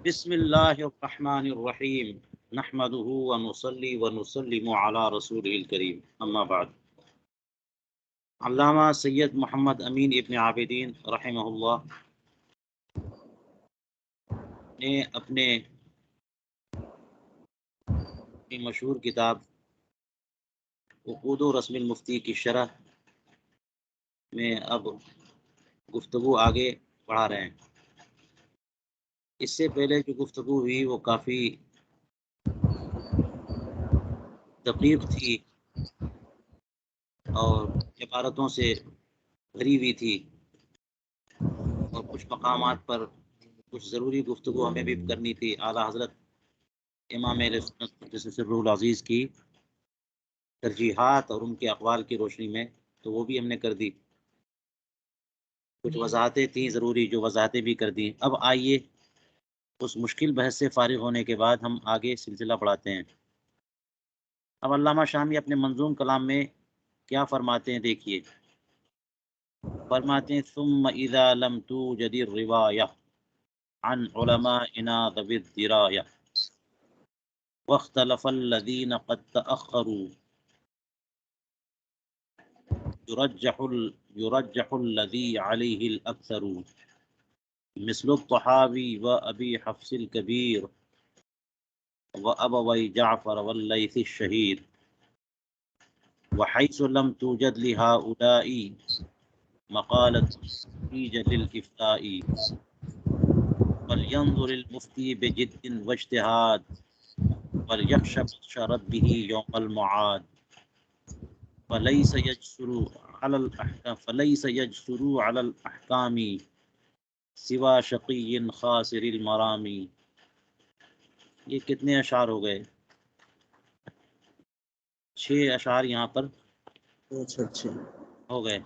بسم اللہ الرحمن الرحیم نحمده ونصلی ونسلم علی رسوله الکریم اما بعد۔ علامہ سید محمد امین ابن عابدین رحمہ اللہ نے اپنے مشہور کتاب عقود و رسم المفتی کی شرح میں اب گفتگو آگے بڑھا رہے ہیں۔ اس سے پہلے جو گفتگو ہوئی وہ کافی دقیق تھی اور عبارتوں سے بھری ہوئی تھی، اور کچھ مقامات پر کچھ ضروری گفتگو ہمیں بھی کرنی تھی اعلیٰ حضرت امام اہل سنت قدس سرہ العزیز کی ترجیحات اور ان کے اقوال کی روشنی میں، تو وہ بھی ہم نے کر دی۔ کچھ وضاحتیں تھیں ضروری، جو وضاحتیں بھی کر دی۔ اب آئیے اس مشکل بحث سے فارغ ہونے کے بعد ہم آگے سلسلہ بڑھاتے ہیں۔ اب علامہ شامی اپنے منظوم کلام میں کیا فرماتے ہیں دیکھیے۔ فرماتے ہیں ثم اذا لم توجد الروایہ عن علمائنا ذوی الدراية واختلف الذين قد تأخروا يرجح الذي عليه الأكثر مثل الطحاوي وأبي حفص الكبير وأبوي جعفر والليث الشهير، وحيث لم توجد لهؤلاء مقالة نتيجة للإفتاء فلينظر المفتي بجد واجتهاد وليخشى بطش ربه يوم المعاد فليس يجسر على الأحكام سوى شقي خاسر المرام۔ یہ کتنے اشعار ہو گئے؟ 6 اشعار یہاں پر ہو گئے۔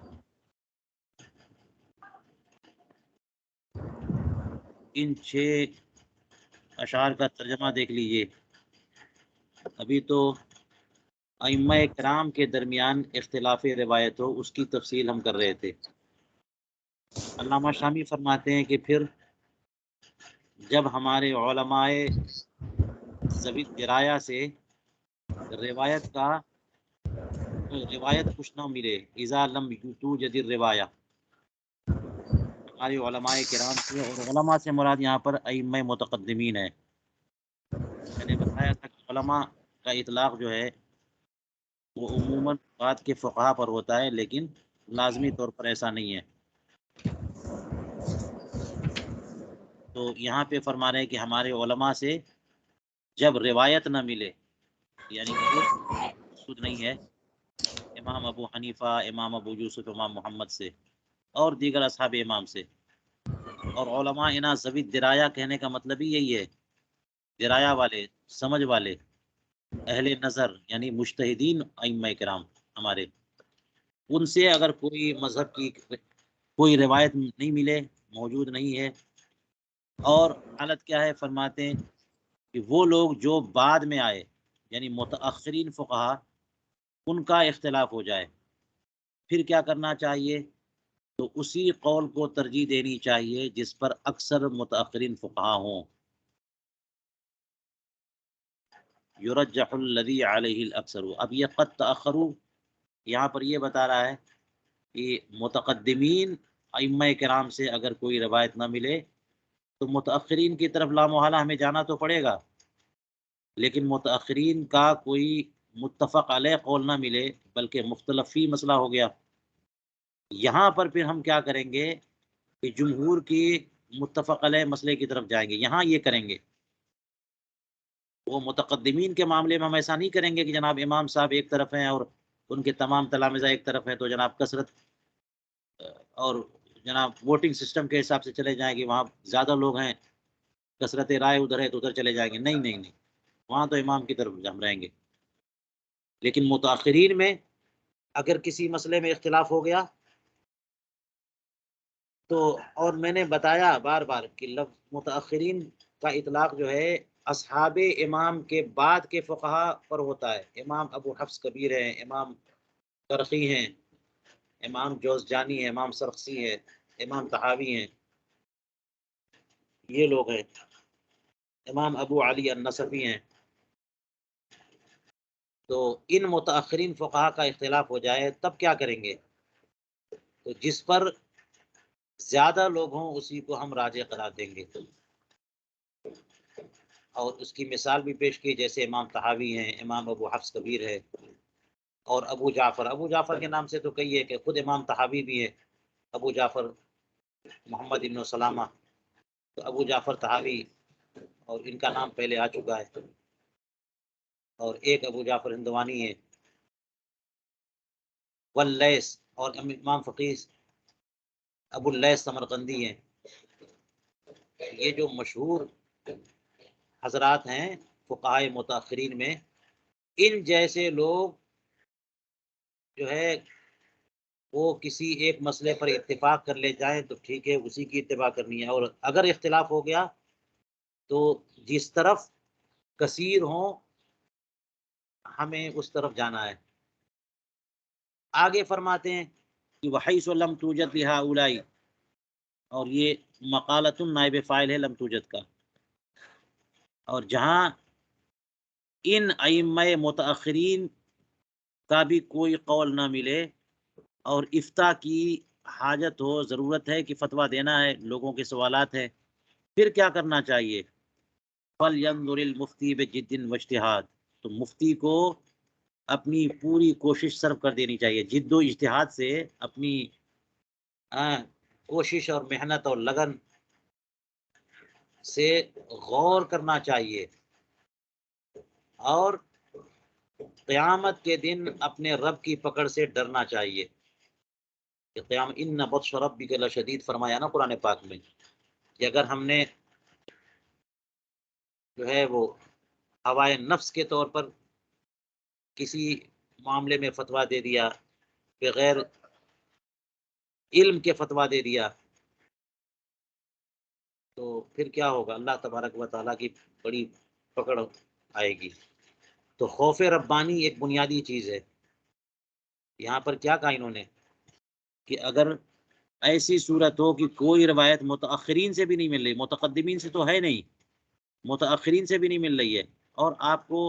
ان 6 اشعار کا ترجمہ دیکھ لیجئے۔ ابھی تو ائمہ کرام کے درمیان اختلاف روایت ہو، اس کی تفصیل ہم کر رہے تھے۔ علامہ شامی فرماتے ہیں کہ پھر جب ہمارے علماء ذوی الدراية سے روایت کچھ نہ ملے، اذا لم توجد الروایہ، ہمارے علماء کرام سے، اور علماء سے مراد یہاں پر ائمہ متقدمین ہے۔ میں نے بتایا تھا کہ علماء کا اطلاق جو ہے وہ عموماً بعد کے فقہا پر ہوتا ہے، لیکن لازمی طور پر ایسا نہیں ہے۔ تو یہاں پہ فرما رہے ہیں کہ ہمارے علماء سے جب روایت نہ ملے، یعنی کوئی مقصود نہیں ہے امام ابو حنیفہ، امام ابو یوسف، امام محمد سے اور دیگر اصحاب امام سے، اور علماء انا ذوی الدراية کہنے کا مطلب ہی یہی ہے، درایا والے، سمجھ والے، اہل نظر، یعنی مجتہدین ائمہ کرام ہمارے، ان سے اگر کوئی مذہب کی کوئی روایت نہیں ملے، موجود نہیں ہے، اور حالت کیا ہے، فرماتے ہیں کہ وہ لوگ جو بعد میں آئے، یعنی متأخرین فقہا، ان کا اختلاف ہو جائے، پھر کیا کرنا چاہیے؟ تو اسی قول کو ترجیح دینی چاہیے جس پر اکثر متأخرین فقہا ہوں۔ یرجح الذی علیہ الاکثر، اب یہ قد تأخروا یہاں پر یہ بتا رہا ہے کہ متقدمین ائمہ کرام سے اگر کوئی روایت نہ ملے تو متأخرین کی طرف لا محالہ ہمیں جانا تو پڑے گا، لیکن متأخرین کا کوئی متفق علیہ قول نہ ملے بلکہ مختلف فی مسئلہ ہو گیا، یہاں پر پھر ہم کیا کریں گے کہ جمہور کی متفق علیہ مسئلے کی طرف جائیں گے، یہاں یہ کریں گے۔ وہ متقدمین کے معاملے میں ہم ایسا نہیں کریں گے کہ جناب امام صاحب ایک طرف ہیں اور ان کے تمام تلامذہ ایک طرف ہیں، تو جناب کثرت اور جناب ووٹنگ سسٹم کے حساب سے چلے جائیں گے، وہاں زیادہ لوگ ہیں، کثرت رائے ادھر ہے تو ادھر چلے جائیں گے، نہیں، وہاں تو امام کی طرف ہم رہیں گے۔ لیکن متاخرین میں اگر کسی مسئلے میں اختلاف ہو گیا تو، اور میں نے بتایا بار بار کہ لفظ متاخرین کا اطلاق جو ہے اصحاب امام کے بعد کے فقہا پر ہوتا ہے۔ امام ابو حفص کبیر ہیں، امام کرخی ہیں، امام جوزجانی ہیں، امام سرخسی ہیں، امام طحاوی ہیں، یہ لوگ ہیں۔ امام ابو علی النصفی ہیں، تو ان متأخرین فقہا کا اختلاف ہو جائے تب کیا کریں گے؟ تو جس پر زیادہ لوگ ہوں اسی کو ہم راجح قرار دیں گے، اور اس کی مثال بھی پیش کی، جیسے امام طحاوی ہیں، امام ابو حفص کبیر ہے، اور ابو جعفر کے نام سے تو کئی ہے کہ خود امام طحاوی بھی ہے، ابو جعفر محمد ابن سلامہ، تو ابو جعفر طحاوی، اور ان کا نام پہلے آ چکا ہے، اور ایک ابو جعفر ہندوانی ہے، واللیث، اور امام فقیہ ابو اللیث سمرقندی ہیں۔ یہ جو مشہور حضرات ہیں فقہائے متاخرین میں، ان جیسے لوگ جو ہے وہ کسی ایک مسئلے پر اتفاق کر لے جائیں تو ٹھیک ہے، اسی کی اتباع کرنی ہے، اور اگر اختلاف ہو گیا تو جس طرف کثیر ہوں ہمیں اس طرف جانا ہے۔ آگے فرماتے ہیں کہ وحیث لم توجد لہؤلاء، اور یہ مقالۃ نائب فاعل ہے لم توجد کا، اور جہاں ان ائمہ متاخرین کا بھی کوئی قول نہ ملے اور افتاء کی حاجت ہو، ضرورت ہے کہ فتویٰ دینا ہے، لوگوں کے سوالات ہیں، پھر کیا کرنا چاہیے؟ فَلْيَنْظُرِ الْمُفْتِي بِجِدٍّ وَاجْتِهَادٍ، تو مفتی کو اپنی پوری کوشش صرف کر دینی چاہیے، جد و اجتہاد سے اپنی کوشش اور محنت اور لگن سے غور کرنا چاہیے، اور قیامت کے دن اپنے رب کی پکڑ سے ڈرنا چاہیے کہ ان بطش ربک لشدید، فرمایا نا قرآن پاک میں کہ اگر ہم نے جو ہے وہ ہوائے نفس کے طور پر کسی معاملے میں فتویٰ دے دیا، بغیر علم کے فتویٰ دے دیا، تو پھر کیا ہوگا؟ اللہ تبارک و تعالیٰ کی بڑی پکڑ آئے گی۔ تو خوف ربانی ایک بنیادی چیز ہے۔ یہاں پر کیا کہا انہوں نے کہ اگر ایسی صورت ہو کہ کوئی روایت متاخرین سے بھی نہیں مل رہی، متقدمین سے تو ہے نہیں، متاخرین سے بھی نہیں مل رہی ہے، اور آپ کو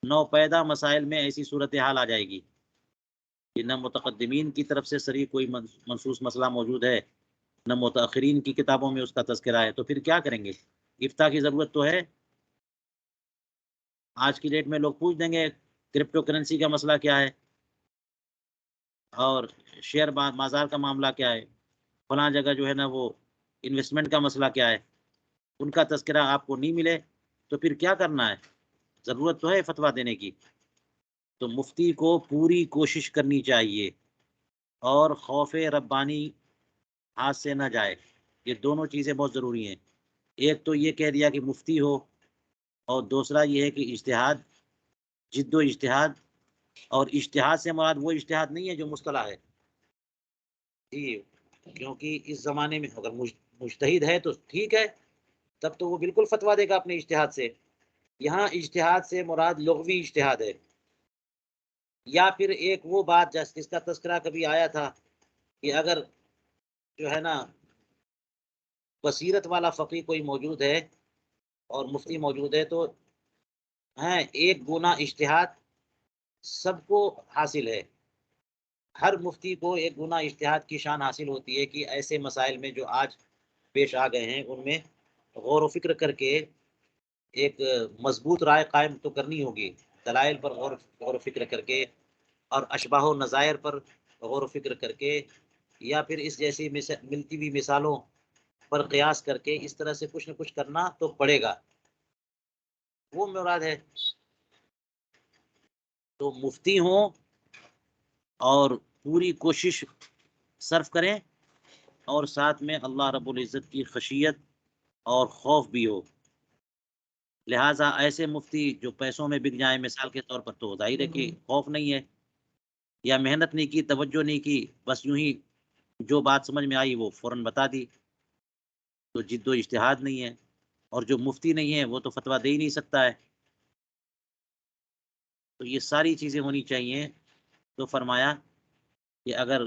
نوپیدا مسائل میں ایسی صورتحال آ جائے گی کہ نہ متقدمین کی طرف سے صریح کوئی منصوص مسئلہ موجود ہے، نہ متاخرین کی کتابوں میں اس کا تذکرہ ہے، تو پھر کیا کریں گے؟ افتاء کی ضرورت تو ہے۔ آج کی ڈیٹ میں لوگ پوچھ دیں گے کرپٹو کرنسی کا مسئلہ کیا ہے، اور شیئر بازار کا معاملہ کیا ہے، فلاں جگہ جو ہے نا وہ انویسٹمنٹ کا مسئلہ کیا ہے، ان کا تذکرہ آپ کو نہیں ملے تو پھر کیا کرنا ہے؟ ضرورت تو ہے فتویٰ دینے کی۔ تو مفتی کو پوری کوشش کرنی چاہیے، اور خوف ربانی ہاتھ سے نہ جائے، یہ دونوں چیزیں بہت ضروری ہیں۔ ایک تو یہ کہہ دیا کہ مفتی ہو، اور دوسرا یہ ہے کہ اجتہاد، جد و اجتہاد، اور اجتہاد سے مراد وہ اجتہاد نہیں ہے جو مصطلح ہے جی، کیونکہ اس زمانے میں اگر مجتہد ہے تو ٹھیک ہے، تب تو وہ بالکل فتویٰ دے گا اپنے اجتہاد سے۔ یہاں اجتہاد سے مراد لغوی اجتہاد ہے، یا پھر ایک وہ بات جس کا تذکرہ کبھی آیا تھا کہ اگر جو ہے نا بصیرت والا فقی کوئی موجود ہے اور مفتی موجود ہے تو ایک گنا اجتہاد سب کو حاصل ہے، ہر مفتی کو ایک گنا اجتہاد کی شان حاصل ہوتی ہے کہ ایسے مسائل میں جو آج پیش آ گئے ہیں ان میں غور و فکر کر کے ایک مضبوط رائے قائم تو کرنی ہوگی، دلائل پر غور و فکر کر کے، اور اشباہ و نظائر پر غور و فکر کر کے، یا پھر اس جیسی ملتی ہوئی مثالوں پر قیاس کر کے، اس طرح سے کچھ نہ کچھ کرنا تو پڑے گا، وہ مراد ہے۔ تو مفتی ہوں اور پوری کوشش صرف کریں، اور ساتھ میں اللہ رب العزت کی خشیت اور خوف بھی ہو۔ لہٰذا ایسے مفتی جو پیسوں میں بک جائیں مثال کے طور پر، تو ظاہر ہے کہ خوف نہیں ہے، یا محنت نہیں کی، توجہ نہیں کی، بس یوں ہی جو بات سمجھ میں آئی وہ فوراً بتا دی، تو جد و اجتہاد نہیں ہے۔ اور جو مفتی نہیں ہے وہ تو فتویٰ دے ہی نہیں سکتا ہے۔ تو یہ ساری چیزیں ہونی چاہیے۔ تو فرمایا کہ اگر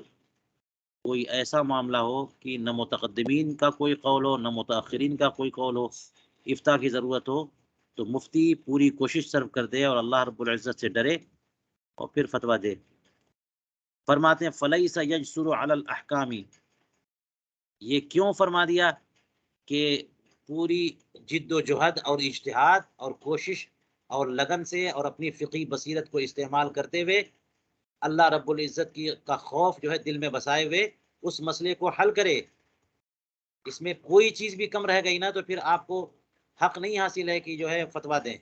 کوئی ایسا معاملہ ہو کہ نہ متقدمین کا کوئی قول ہو، نہ متاخرین کا کوئی قول ہو، افتاء کی ضرورت ہو تو مفتی پوری کوشش صرف کر دے اور اللہ رب العزت سے ڈرے اور پھر فتویٰ دے۔ فرماتے ہیں فلیس یجسر علی الاحکام، یہ کیوں فرما دیا کہ پوری جد و جہد اور اجتہاد اور کوشش اور لگن سے اور اپنی فقہی بصیرت کو استعمال کرتے ہوئے اللہ رب العزت کا خوف جو ہے دل میں بسائے ہوئے اس مسئلے کو حل کرے۔ اس میں کوئی چیز بھی کم رہ گئی نا تو پھر آپ کو حق نہیں حاصل ہے کہ جو ہے فتویٰ دیں۔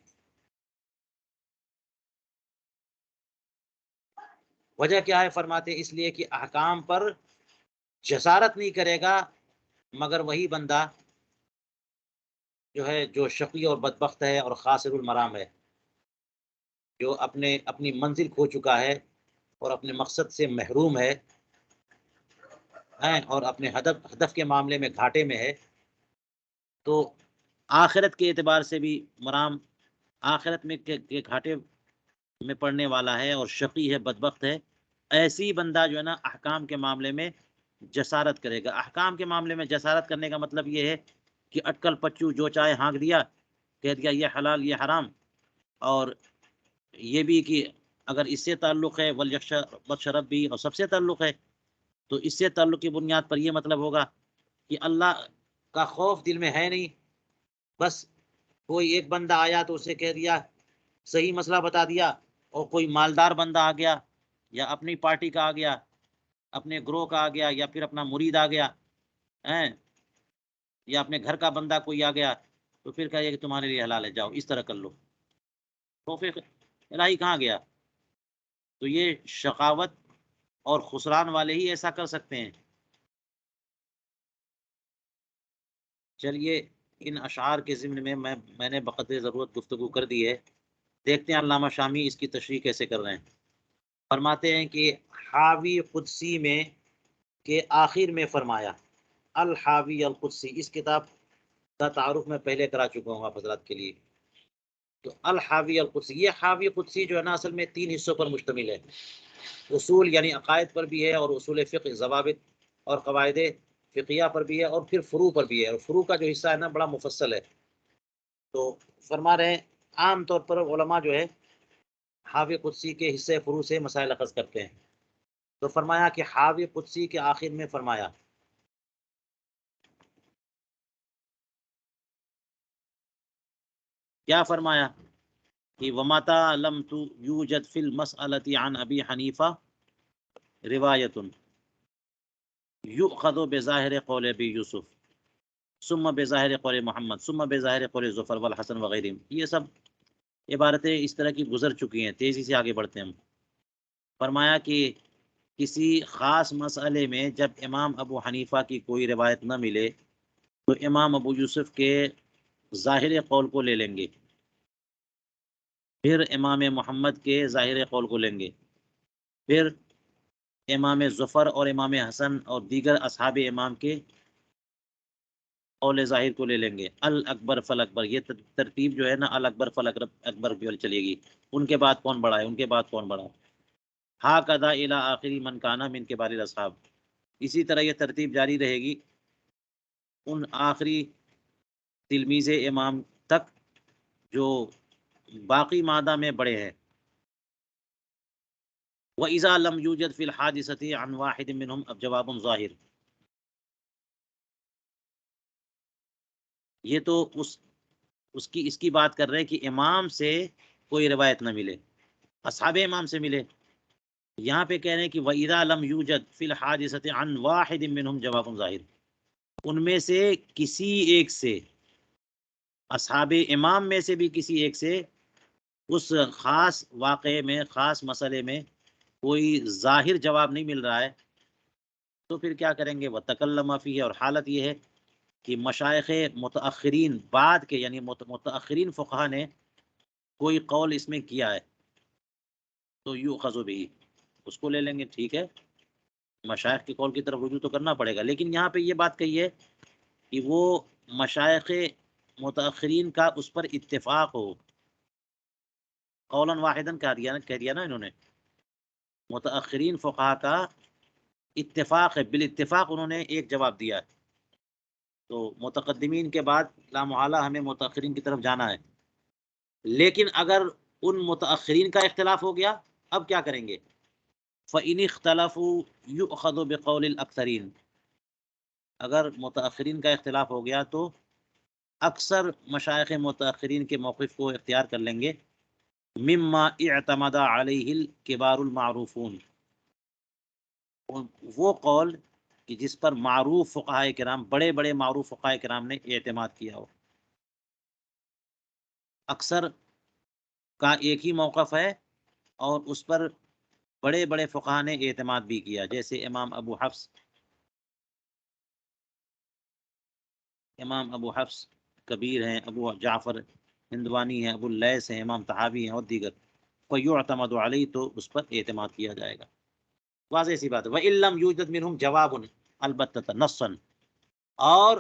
وجہ کیا ہے؟ فرماتے اس لیے کہ احکام پر جسارت نہیں کرے گا مگر وہی بندہ جو ہے جو شقی اور بدبخت ہے اور خاسر المرام ہے، جو اپنی منزل کھو چکا ہے اور اپنے مقصد سے محروم ہے اور اپنے ہدف کے معاملے میں گھاٹے میں ہے، تو آخرت کے اعتبار سے بھی مرام آخرت میں کے گھاٹے میں پڑنے والا ہے اور شقی ہے، بدبخت ہے۔ ایسی بندہ جو ہے نا احکام کے معاملے میں جسارت کرے گا۔ احکام کے معاملے میں جسارت کرنے کا مطلب یہ ہے کہ اٹکل پچو جو چاہے ہانک دیا، کہہ دیا یہ حلال یہ حرام، اور یہ بھی کہ اگر اس سے تعلق ہے ولیشرب بھی اور سب سے تعلق ہے تو اس سے تعلق کی بنیاد پر یہ مطلب ہوگا کہ اللہ کا خوف دل میں ہے نہیں، بس کوئی ایک بندہ آیا تو اسے کہہ دیا صحیح مسئلہ بتا دیا، اور کوئی مالدار بندہ آ گیا یا اپنی پارٹی کا آ گیا، اپنے گروہ کا آ گیا، یا پھر اپنا مرید آ گیا یا اپنے گھر کا بندہ کوئی آ گیا تو پھر کہے کہ تمہارے لیے حلال ہے، جاؤ اس طرح کر لو، تو پھر الہی کہاں گیا؟ تو یہ شقاوت اور خسران والے ہی ایسا کر سکتے ہیں۔ چلیے ان اشعار کے ضمن میں میں نے بقدر ضرورت گفتگو کر دی ہے، دیکھتے ہیں علامہ شامی اس کی تشریح کیسے کر رہے ہیں۔ فرماتے ہیں کہ حاوی قدسی میں کے آخر میں فرمایا الحاوی القدسی، اس کتاب کا تعارف میں پہلے کرا چکا ہوں آپ حضرات کے لیے۔ تو الحاوی القدسی، یہ حاوی قدسی جو ہے نا اصل میں 3 حصوں پر مشتمل ہے، اصول یعنی عقائد پر بھی ہے، اور اصول فقہ ضوابط اور قواعد فقیہ پر بھی ہے، اور پھر فروع پر بھی ہے، اور فروع کا جو حصہ ہے نا بڑا مفصل ہے۔ تو فرما رہے ہیں عام طور پر علماء جو ہے حاوی قدسی کے حصے فروع سے مسائل اخذ کرتے ہیں، تو فرمایا کہ حاوی قدسی کے آخر میں فرمایا کیا فرمایا کہ وَمَتَى لَمْ يُوجَدْ فِي الْمَسْأَلَةِ عَنْ أَبِي حَنِيفَةَ رِوَایَةٌ يُؤْخَذُ بِظَاهِرِ قَوْلِ أَبِي یوسف ثم بظاہر قول محمد ثم بظاہر قول ظفر والحسن وغیرہ۔ یہ سب عبارتیں اس طرح کی گزر چکی ہیں، تیزی سے آگے بڑھتے ہیں ہم۔ فرمایا کہ کسی خاص مسئلے میں جب امام ابو حنیفہ کی کوئی روایت نہ ملے تو امام ابو یوسف کے ظاہر قول کو لے لیں گے، پھر امام محمد کے ظاہر قول کو لیں گے، پھر امام ظفر اور امام حسن اور دیگر اصحاب امام کے قول ظاہر کو لے لیں گے۔ الاکبر فالاکبر، یہ ترتیب جو ہے نا الاکبر فالاکبر بھی چلے گی، ان کے بعد کون بڑا ہے، ان کے بعد کون بڑا، ہاکذا الی آخری من کانا من کبار الاصحاب، اسی طرح یہ ترتیب جاری رہے گی ان آخری تلمیذ امام تک جو باقی مادہ میں بڑے ہیں۔ وَإِذَا لَمْ يُوجَدْ فِي الْحَادِثَةِ عَنْ وَاحِدٍ مِّنْهُمْ اب جواب ظاہر، یہ تو اس کی بات کر رہے ہیں کہ امام سے کوئی روایت نہ ملے، اصحاب امام سے ملے۔ یہاں پہ کہہ رہے ہیں کہ وَإِذَا لَمْ يُوجَدْ فِي الْحَادِثَةِ عَنْ وَاحِدٍ مِّنْهُمْ جَوَابٌ ظَاهِرٌ، ان میں سے کسی ایک سے، اصحاب امام میں سے بھی کسی ایک سے اس خاص واقعے میں، خاص مسئلے میں کوئی ظاہر جواب نہیں مل رہا ہے تو پھر کیا کریں گے؟ وَتَكَلَّمَ فِيهِ، اور حالت یہ ہے کہ مشائخ متأخرین بعد کے یعنی متأخرین فقہا نے کوئی قول اس میں کیا ہے تو یؤخذ بہ، اس کو لے لیں گے، ٹھیک ہے، مشائخ کے قول کی طرف رجوع تو کرنا پڑے گا، لیکن یہاں پہ یہ بات کہی ہے کہ وہ مشائخ متأخرین کا اس پر اتفاق ہو، قولاً واحداً کہہ دیا نا انہوں نے، متأخرین فقہا کا اتفاق ہے، بالاتفاق انہوں نے ایک جواب دیا ہے، تو متقدمین کے بعد لامحالہ ہمیں متأخرین کی طرف جانا ہے، لیکن اگر ان متأخرین کا اختلاف ہو گیا اب کیا کریں گے؟ فَإِنِ اخْتَلَفُوا يُؤْخَذُ بِقَوْلِ الْأَكْثَرِينَ، اگر متأخرین کا اختلاف ہو گیا تو اکثر مشائخ متأخرین کے موقف کو اختیار کر لیں گے، مما اعتمد علیہ الکبار المعروفون، وہ قول کہ جس پر معروف فقہائے کرام، بڑے بڑے معروف فقہائے کرام نے اعتماد کیا ہو۔ اکثر کا ایک ہی موقف ہے اور اس پر بڑے بڑے فقہا نے اعتماد بھی کیا، جیسے امام ابو حفص کبیر ہیں، ابو جعفر ہندوانی ہیں، ابو اللیث ہیں، امام طحاوی ہیں اور دیگر۔ فَيُعْتَمَدُ عَلَيْهِ، تو اس پر اعتماد کیا جائے گا۔ واضح سی بات ہے۔ وَإِن لَّمْ يُوجَدْ مِنْهُمْ جَوَابٌ، البتہ نصًا، اور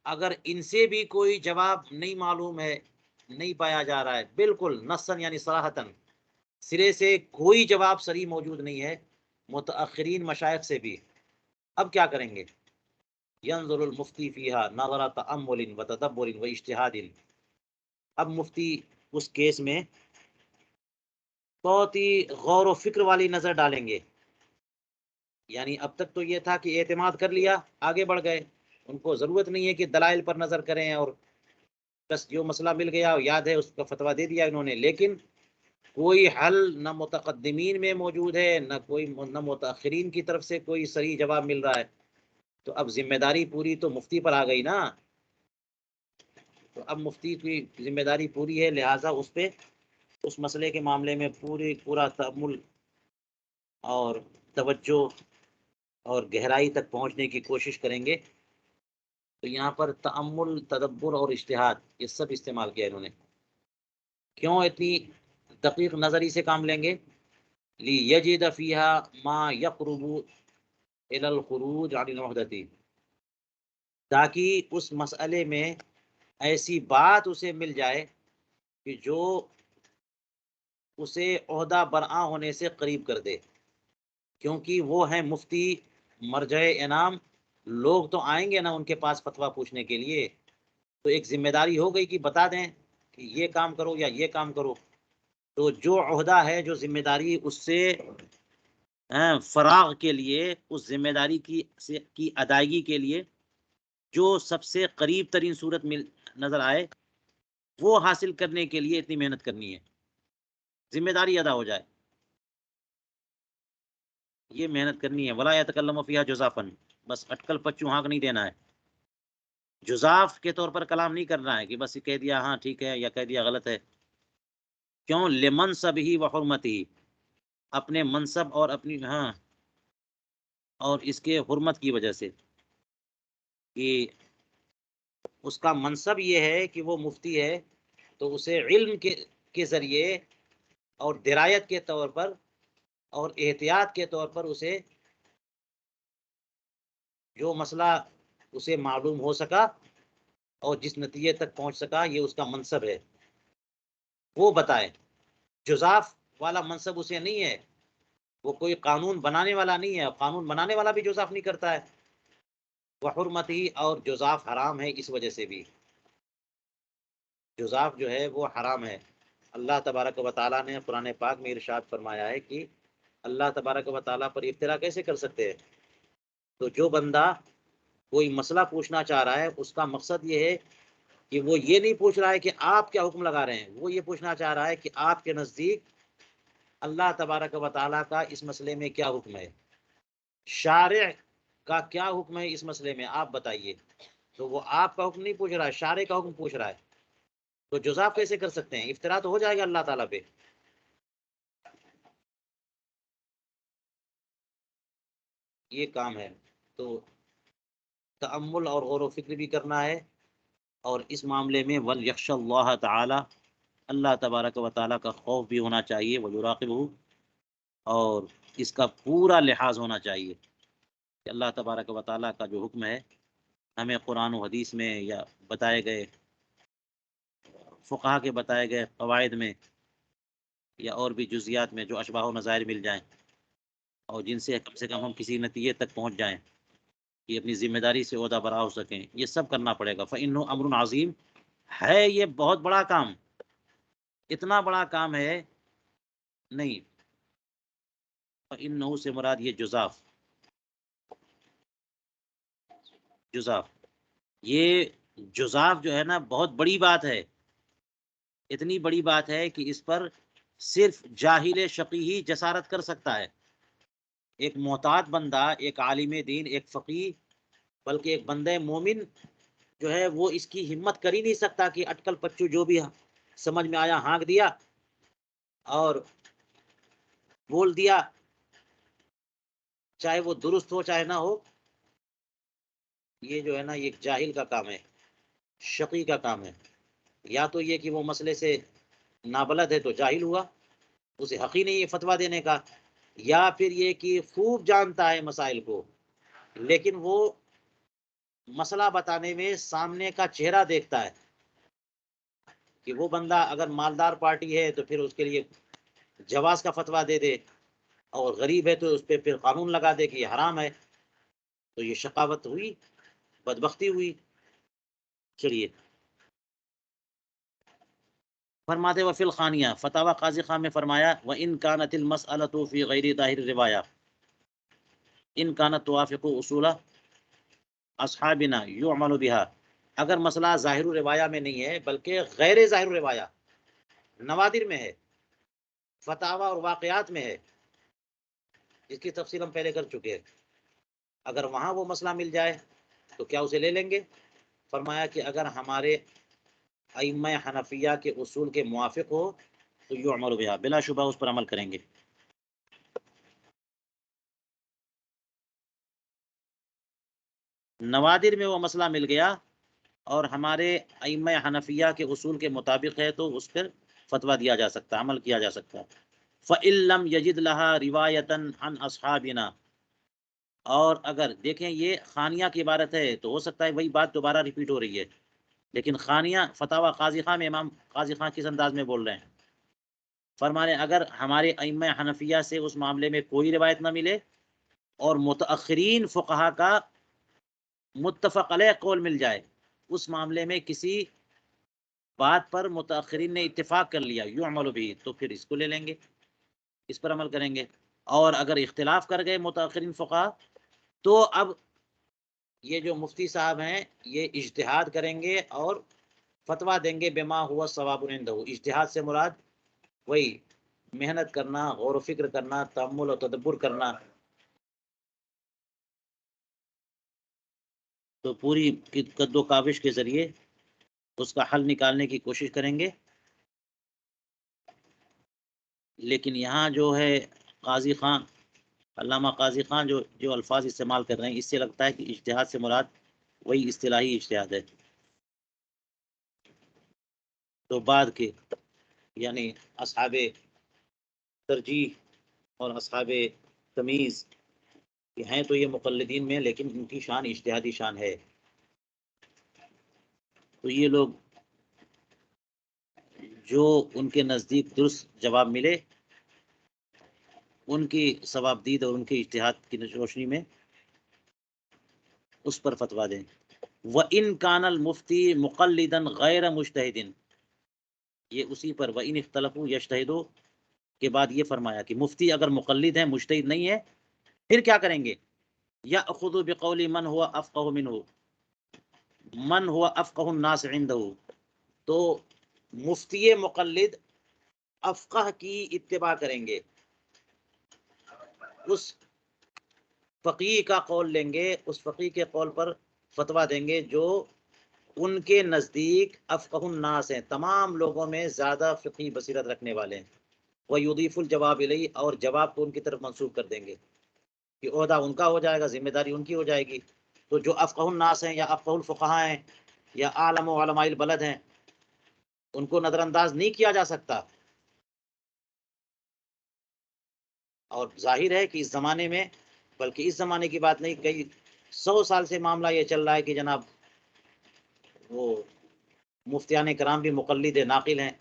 اگر ان سے بھی کوئی جواب نہیں معلوم ہے، نہیں پایا جا رہا ہے، بالکل نصًا یعنی صراحتاً، سرے سے کوئی جواب صریح موجود نہیں ہے متأخرین مشائخ سے بھی، اب کیا کریں گے؟ ينظر المفتی فیہا نظر تأمل وتدبر واجتہاد، اب مفتی اس کیس میں بہت ہی غور و فکر والی نظر ڈالیں گے۔ یعنی اب تک تو یہ تھا کہ اعتماد کر لیا، آگے بڑھ گئے، ان کو ضرورت نہیں ہے کہ دلائل پر نظر کریں، اور بس جو مسئلہ مل گیا یاد ہے اس کا فتویٰ دے دیا انہوں نے، لیکن کوئی حل نہ متقدمین میں موجود ہے، نہ متأخرین کی طرف سے کوئی صحیح جواب مل رہا ہے، تو اب ذمہ داری پوری تو مفتی پر آ گئی نا۔ تو اب مفتی کی ذمہ داری پوری ہے، لہٰذا اس پہ اس مسئلے کے معاملے میں پورا تأمل اور توجہ اور گہرائی تک پہنچنے کی کوشش کریں گے۔ تو یہاں پر تأمل، تدبر اور اجتہاد یہ سب استعمال کیا انہوں نے۔ کیوں اتنی دقیق نظری سے کام لیں گے؟ لِيَجِدَ فِيهَا مَا يَقْرُبُ إِلَى الْخُرُوجِ عَنِ الْوَحْدَةِ، تاکہ اس مسئلے میں ایسی بات اسے مل جائے کہ جو اسے عہدہ برآں ہونے سے قریب کر دے، کیونکہ وہ ہیں مفتی مرجع انعام، لوگ تو آئیں گے نا ان کے پاس فتویٰ پوچھنے کے لیے، تو ایک ذمہ داری ہو گئی کہ بتا دیں کہ یہ کام کرو یا یہ کام کرو۔ تو جو عہدہ ہے، جو ذمہ داری اس سے فراغ کے لیے، اس ذمہ داری کی ادائیگی کے لیے جو سب سے قریب ترین صورت نظر آئے، وہ حاصل کرنے کے لیے اتنی محنت کرنی ہے، ذمہ داری ادا ہو جائے، یہ محنت کرنی ہے۔ ولا يتکلم فیہا جزافا، بس اٹکل پچو ہانک نہیں دینا ہے، جزاف کے طور پر کلام نہیں کرنا ہے کہ بس یہ کہہ دیا ہاں ٹھیک ہے یا کہہ دیا غلط ہے۔ کیوں؟ لمنصبہ وحرمتہ، اپنے منصب اور اپنی اور اس کے حرمت کی وجہ سے، کہ اس کا منصب یہ ہے کہ وہ مفتی ہے، تو اسے علم کے ذریعے اور درایت کے طور پر اور احتیاط کے طور پر اسے جو مسئلہ اسے معلوم ہو سکا اور جس نتیجے تک پہنچ سکا، یہ اس کا منصب ہے، وہ بتائے۔ جزاف والا منصب اسے نہیں ہے، وہ کوئی قانون بنانے والا نہیں ہے، قانون بنانے والا بھی جزاف نہیں کرتا ہے۔ وحرمتی، اور جزاف حرام ہے اس وجہ سے بھی، جزاف جو ہے وہ حرام ہے۔ اللہ تبارک و تعالیٰ نے قرآن پاک میں ارشاد فرمایا ہے کہ اللہ تبارک و تعالیٰ پر افترا کیسے کر سکتے ہیں؟ تو جو بندہ کوئی مسئلہ پوچھنا چاہ رہا ہے، اس کا مقصد یہ ہے کہ وہ یہ نہیں پوچھ رہا ہے کہ آپ کیا حکم لگا رہے ہیں، وہ یہ پوچھنا چاہ رہا ہے کہ آپ کے نزدیک اللہ تبارک و تعالیٰ کا اس مسئلے میں کیا حکم ہے، شارع کا کیا حکم ہے اس مسئلے میں، آپ بتائیے۔ تو وہ آپ کا حکم نہیں پوچھ رہا ہے، شارع کا حکم پوچھ رہا ہے، تو جزاف کیسے کر سکتے ہیں؟ افترا تو ہو جائے گا اللہ تعالیٰ پہ۔ یہ کام ہے، تو تأمل اور غور و فکر بھی کرنا ہے، اور اس معاملے میں وَلْيَخْشَ اللَّهَ تعالی، اللہ تبارک و تعالیٰ کا خوف بھی ہونا چاہیے، وَيُرَاقِبْهُ، اور اس کا پورا لحاظ ہونا چاہیے کہ اللہ تبارک و تعالیٰ کا جو حکم ہے ہمیں قرآن و حدیث میں یا بتائے گئے فقہا کے بتائے گئے قواعد میں یا اور بھی جزیات میں جو اشباہ و نظائر مل جائیں اور جن سے کم ہم کسی نتیجے تک پہنچ جائیں، کہ اپنی ذمہ داری سے عہدہ برا ہو سکیں، یہ سب کرنا پڑے گا۔ فَإِنَّهُ أَمْرٌ عظیم، ہے یہ بہت بڑا کام، اتنا بڑا کام ہے نہیں۔ فَإِنَّهُ سے مراد یہ جزاف، جزاف، یہ جزاف جو ہے نا بہت بڑی بات ہے، اتنی بڑی بات ہے کہ اس پر صرف جاہل شقی ہی جسارت کر سکتا ہے۔ ایک محتاط بندہ، ایک عالم دین، ایک فقیہ، بلکہ ایک بندہ مومن جو ہے وہ اس کی ہمت کر ہی نہیں سکتا کہ اٹکل پچو جو بھی سمجھ میں آیا ہانک دیا اور بول دیا، چاہے وہ درست ہو چاہے نہ ہو۔ یہ جو ہے نا یہ جاہل کا کام ہے، شقی کا کام ہے۔ یا تو یہ کہ وہ مسئلے سے نابلد ہے تو جاہل ہوا، اسے حق ہی نہیں ہے فتویٰ دینے کا، یا پھر یہ کہ خوب جانتا ہے مسائل کو لیکن وہ مسئلہ بتانے میں سامنے کا چہرہ دیکھتا ہے کہ وہ بندہ اگر مالدار پارٹی ہے تو پھر اس کے لیے جواز کا فتویٰ دے دے، اور غریب ہے تو اس پہ پھر قانون لگا دے کہ یہ حرام ہے، تو یہ شقاوت ہوئی، بدبختی ہوئی۔ چلیے فرماتے وفی الخانیہ، فتاوی قاضی خان میں فرمایا وَإِن كَانَتِ الْمَسْأَلَةُ فِي غَيْرِ ظَاهِرِ الرِّوَایَہ إِن كَانَتْ تُوَافِقُ أُصُولَ أَصْحَابِنَا يُعْمَلُ بِهَا، اگر مسئلہ ظاہر الروایہ میں نہیں ہے بلکہ غیر ظاہر الروایہ نوادر میں ہے، فتاوی اور واقعات میں ہے، جس کی تفصیل ہم پہلے کر چکے ہیں، اگر وہاں وہ مسئلہ مل جائے تو کیا اسے لے لیں گے؟ فرمایا کہ اگر ہمارے ائمہ حنفیہ کے اصول کے موافق ہو تو یعمل بہا، بلا شبہ اس پر عمل کریں گے۔ نوادر میں وہ مسئلہ مل گیا اور ہمارے ائمہ حنفیہ کے اصول کے مطابق ہے تو اس پر فتویٰ دیا جا سکتا ہے، عمل کیا جا سکتا ہے۔ فَإِن لَّمْ يَجِدْ لَهَا رِوَایَةً عَنْ أَصْحَابِنَا، اور اگر دیکھیں یہ خانیہ کی عبارت ہے تو ہو سکتا ہے وہی بات دوبارہ ریپیٹ ہو رہی ہے، لیکن خانیہ فتاوی قاضی خان میں امام قاضی خان کس انداز میں بول رہے ہیں؟ فرمانے اگر ہمارے ائمہ حنفیہ سے اس معاملے میں کوئی روایت نہ ملے اور متأخرین فقہا کا متفق علیہ قول مل جائے، اس معاملے میں کسی بات پر متأخرین نے اتفاق کر لیا یعمل بھی، تو پھر اس کو لے لیں گے، اس پر عمل کریں گے۔ اور اگر اختلاف کر گئے متأخرین فقہا تو اب یہ جو مفتی صاحب ہیں یہ اجتہاد کریں گے اور فتویٰ دیں گے بما ہوا ثواب عندہ۔ اجتہاد سے مراد وہی محنت کرنا، غور و فکر کرنا، تأمل و تدبر کرنا، تو پوری قد و کاوش کے ذریعے اس کا حل نکالنے کی کوشش کریں گے۔ لیکن یہاں جو ہے قاضی خان، علامہ قاضی خان جو الفاظ استعمال کر رہے ہیں، اس سے لگتا ہے کہ اجتہاد سے مراد وہی اصطلاحی اجتہاد ہے، تو بعد کے یعنی اصحاب ترجیح اور اصحاب تمیز ہیں تو یہ مقلدین میں، لیکن ان کی شان اجتہادی شان ہے، تو یہ لوگ جو ان کے نزدیک درست جواب ملے ان کی ثوابدید اور ان کے اجتہاد کی روشنی میں اس پر فتویٰ دیں۔ وَإِن كَانَ الْمُفْتِي مُقَلِّدًا غَيْرَ مُجْتَهِدٍ، یہ اسی پر وَإِنِ اخْتَلَفُوا يَجْتَهِدُوا کے بعد یہ فرمایا کہ مفتی اگر مقلد ہے، مجتہد نہیں ہے، پھر کیا کریں گے؟ يَأْخُذُ بِقَوْلِ مَنْ هُوَ أَفْقَهُ مِنْهُ مَنْ هُوَ أَفْقَهُ النَّاسِ عِنْدَهُ، تو مفتی مقلد افقہ کی اتباع کریں گے، اس فقیہ کا قول لیں گے، اس فقیہ کے قول پر فتویٰ دیں گے جو ان کے نزدیک افقہ الناس ہیں، تمام لوگوں میں زیادہ فقہی بصیرت رکھنے والے ہیں۔ وَيُضِيفُ الْجَوَابَ إِلَيْهِ، اور جواب کو ان کی طرف منسوب کر دیں گے کہ عہدہ ان کا ہو جائے گا، ذمہ داری ان کی ہو جائے گی۔ تو جو افقہ الناس ہیں یا افقہ الفقہاء ہیں یا عالم و علماء البلد ہیں، ان کو نظر انداز نہیں کیا جا سکتا۔ اور ظاہر ہے کہ اس زمانے میں، بلکہ اس زمانے کی بات نہیں، کئی 100 سال سے معاملہ یہ چل رہا ہے کہ جناب وہ مفتیان کرام بھی مقلد ناقل ہیں،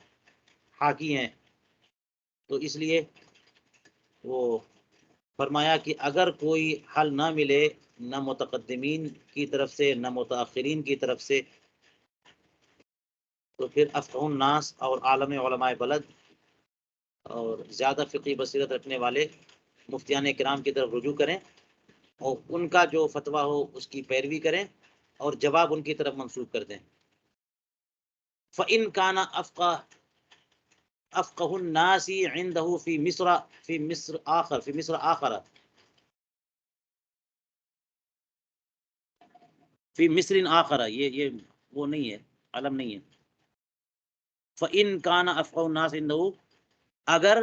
حاکی ہیں، تو اس لیے وہ فرمایا کہ اگر کوئی حل نہ ملے نہ متقدمین کی طرف سے نہ متاخرین کی طرف سے، تو پھر افقہ الناس اور عالم علماء بلد اور زیادہ فقہی بصیرت رکھنے والے مفتیان کرام کی طرف رجوع کریں اور ان کا جو فتویٰ ہو اس کی پیروی کریں اور جواب ان کی طرف منسوب کر دیں۔ فَإِنْ كَانَ أَفْقَهُ النَّاسِ عِنْدَهُ فِي مصر آخر فی مصر آخر، یہ وہ نہیں ہے، علم نہیں ہے۔ فَإِنْ كَانَ أَفْقَهُ النَّاسِ عِنْدَهُ، اگر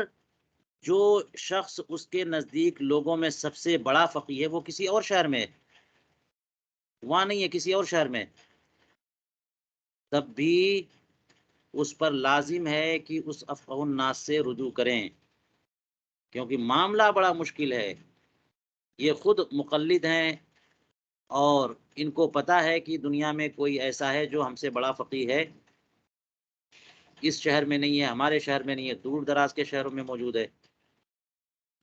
جو شخص اس کے نزدیک لوگوں میں سب سے بڑا فقیہ ہے وہ کسی اور شہر میں ہے، وہاں نہیں ہے، کسی اور شہر میں، تب بھی اس پر لازم ہے کہ اس افقہ الناس سے رجوع کریں، کیونکہ معاملہ بڑا مشکل ہے۔ یہ خود مقلد ہیں اور ان کو پتہ ہے کہ دنیا میں کوئی ایسا ہے جو ہم سے بڑا فقیہ ہے، اس شہر میں نہیں ہے، ہمارے شہر میں نہیں ہے، دور دراز کے شہروں میں موجود ہے،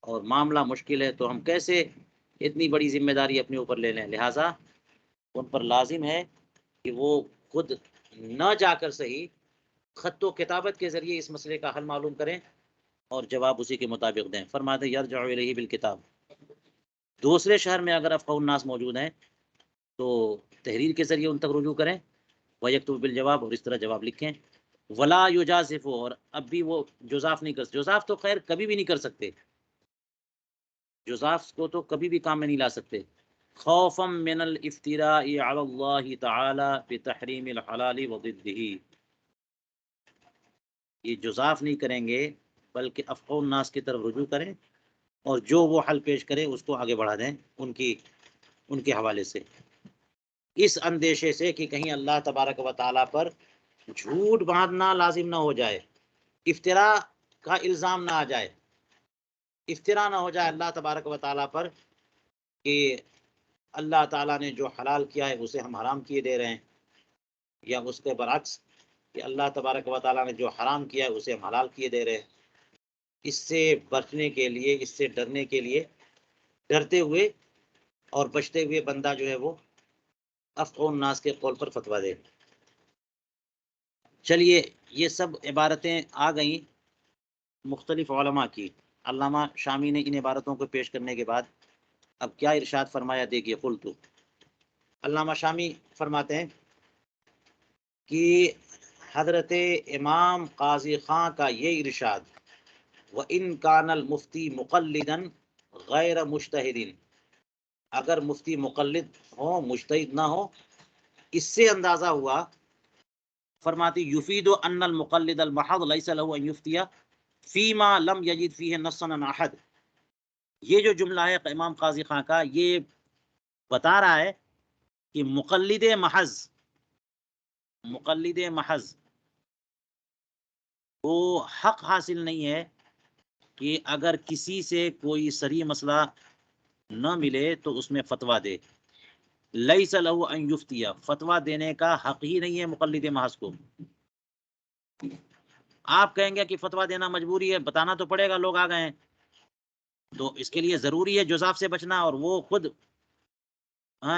اور معاملہ مشکل ہے، تو ہم کیسے اتنی بڑی ذمہ داری اپنے اوپر لے لیں؟ لہٰذا ان پر لازم ہے کہ وہ خود نہ جا کر صحیح خط و کتابت کے ذریعے اس مسئلے کا حل معلوم کریں اور جواب اسی کے مطابق دیں۔ فرماتے ہیں یرجع الیہ بالکتاب، دوسرے شہر میں اگر افقہ الناس موجود ہیں تو تحریر کے ذریعے ان تک رجوع کریں، ویکتب بالجواب، اور اس طرح جواب لکھیں، ولا یجازف، اور اب بھی وہ جزاف نہیں کر سکتے، جزاف تو خیر کبھی بھی نہیں کر سکتے، جزاف کو تو کبھی بھی کام میں نہیں لا سکتے، خوفا من الافتراء علی اللہ تعالی بتحریم الحلال وضدہ، یہ جزاف نہیں کریں گے بلکہ افقہ الناس کی طرف رجوع کریں اور جو وہ حل پیش کرے اس کو آگے بڑھا دیں ان کے حوالے سے، اس اندیشے سے کہ کہیں اللہ تبارک و تعالیٰ پر جھوٹ باندھنا لازم نہ ہو جائے، افتراء کا الزام نہ آ جائے، افتراء نہ ہو جائے اللہ تبارک و تعالیٰ پر کہ اللہ تعالیٰ نے جو حلال کیا ہے اسے ہم حرام کیے دے رہے ہیں، یا اس کے برعکس کہ اللہ تبارک و تعالیٰ نے جو حرام کیا ہے اسے ہم حلال کیے دے رہے ہیں۔ اس سے بچنے کے لیے، اس سے ڈرنے کے لیے، ڈرتے ہوئے اور بچتے ہوئے بندہ جو ہے وہ افقہ الناس کے قول پر فتویٰ دے۔ چلیے یہ سب عبارتیں آ گئیں مختلف علماء کی، علامہ شامی نے ان عبارتوں کو پیش کرنے کے بعد اب کیا ارشاد فرمایا دیکھیے، قلت، علامہ شامی فرماتے ہیں کہ حضرت امام قاضی خان کا یہ ارشاد، وَإِن كَانَ الْمُفْتِي مُقَلِّدًا غَيْرَ مُجْتَہِدٍ، اگر مفتی مقلد ہو مجتہد نہ ہو، اس سے اندازہ ہوا، فرماتی یفید ان المقلد المحض لیس له ان یفتی فیما لم یجد فیہ نصا عن احد، یہ جو جملہ ہے امام قاضی خان کا، یہ بتا رہا ہے کہ مقلد محض وہ حق حاصل نہیں ہے کہ اگر کسی سے کوئی صریح مسئلہ نہ ملے تو اس میں فتویٰ دے، لیس لہ ان یفتی، فتویٰ دینے کا حق ہی نہیں ہے مقلد محض کو۔ آپ کہیں گے کہ فتویٰ دینا مجبوری ہے، بتانا تو پڑے گا، لوگ آ گئے ہیں، تو اس کے لیے ضروری ہے جزاف سے بچنا، اور وہ خود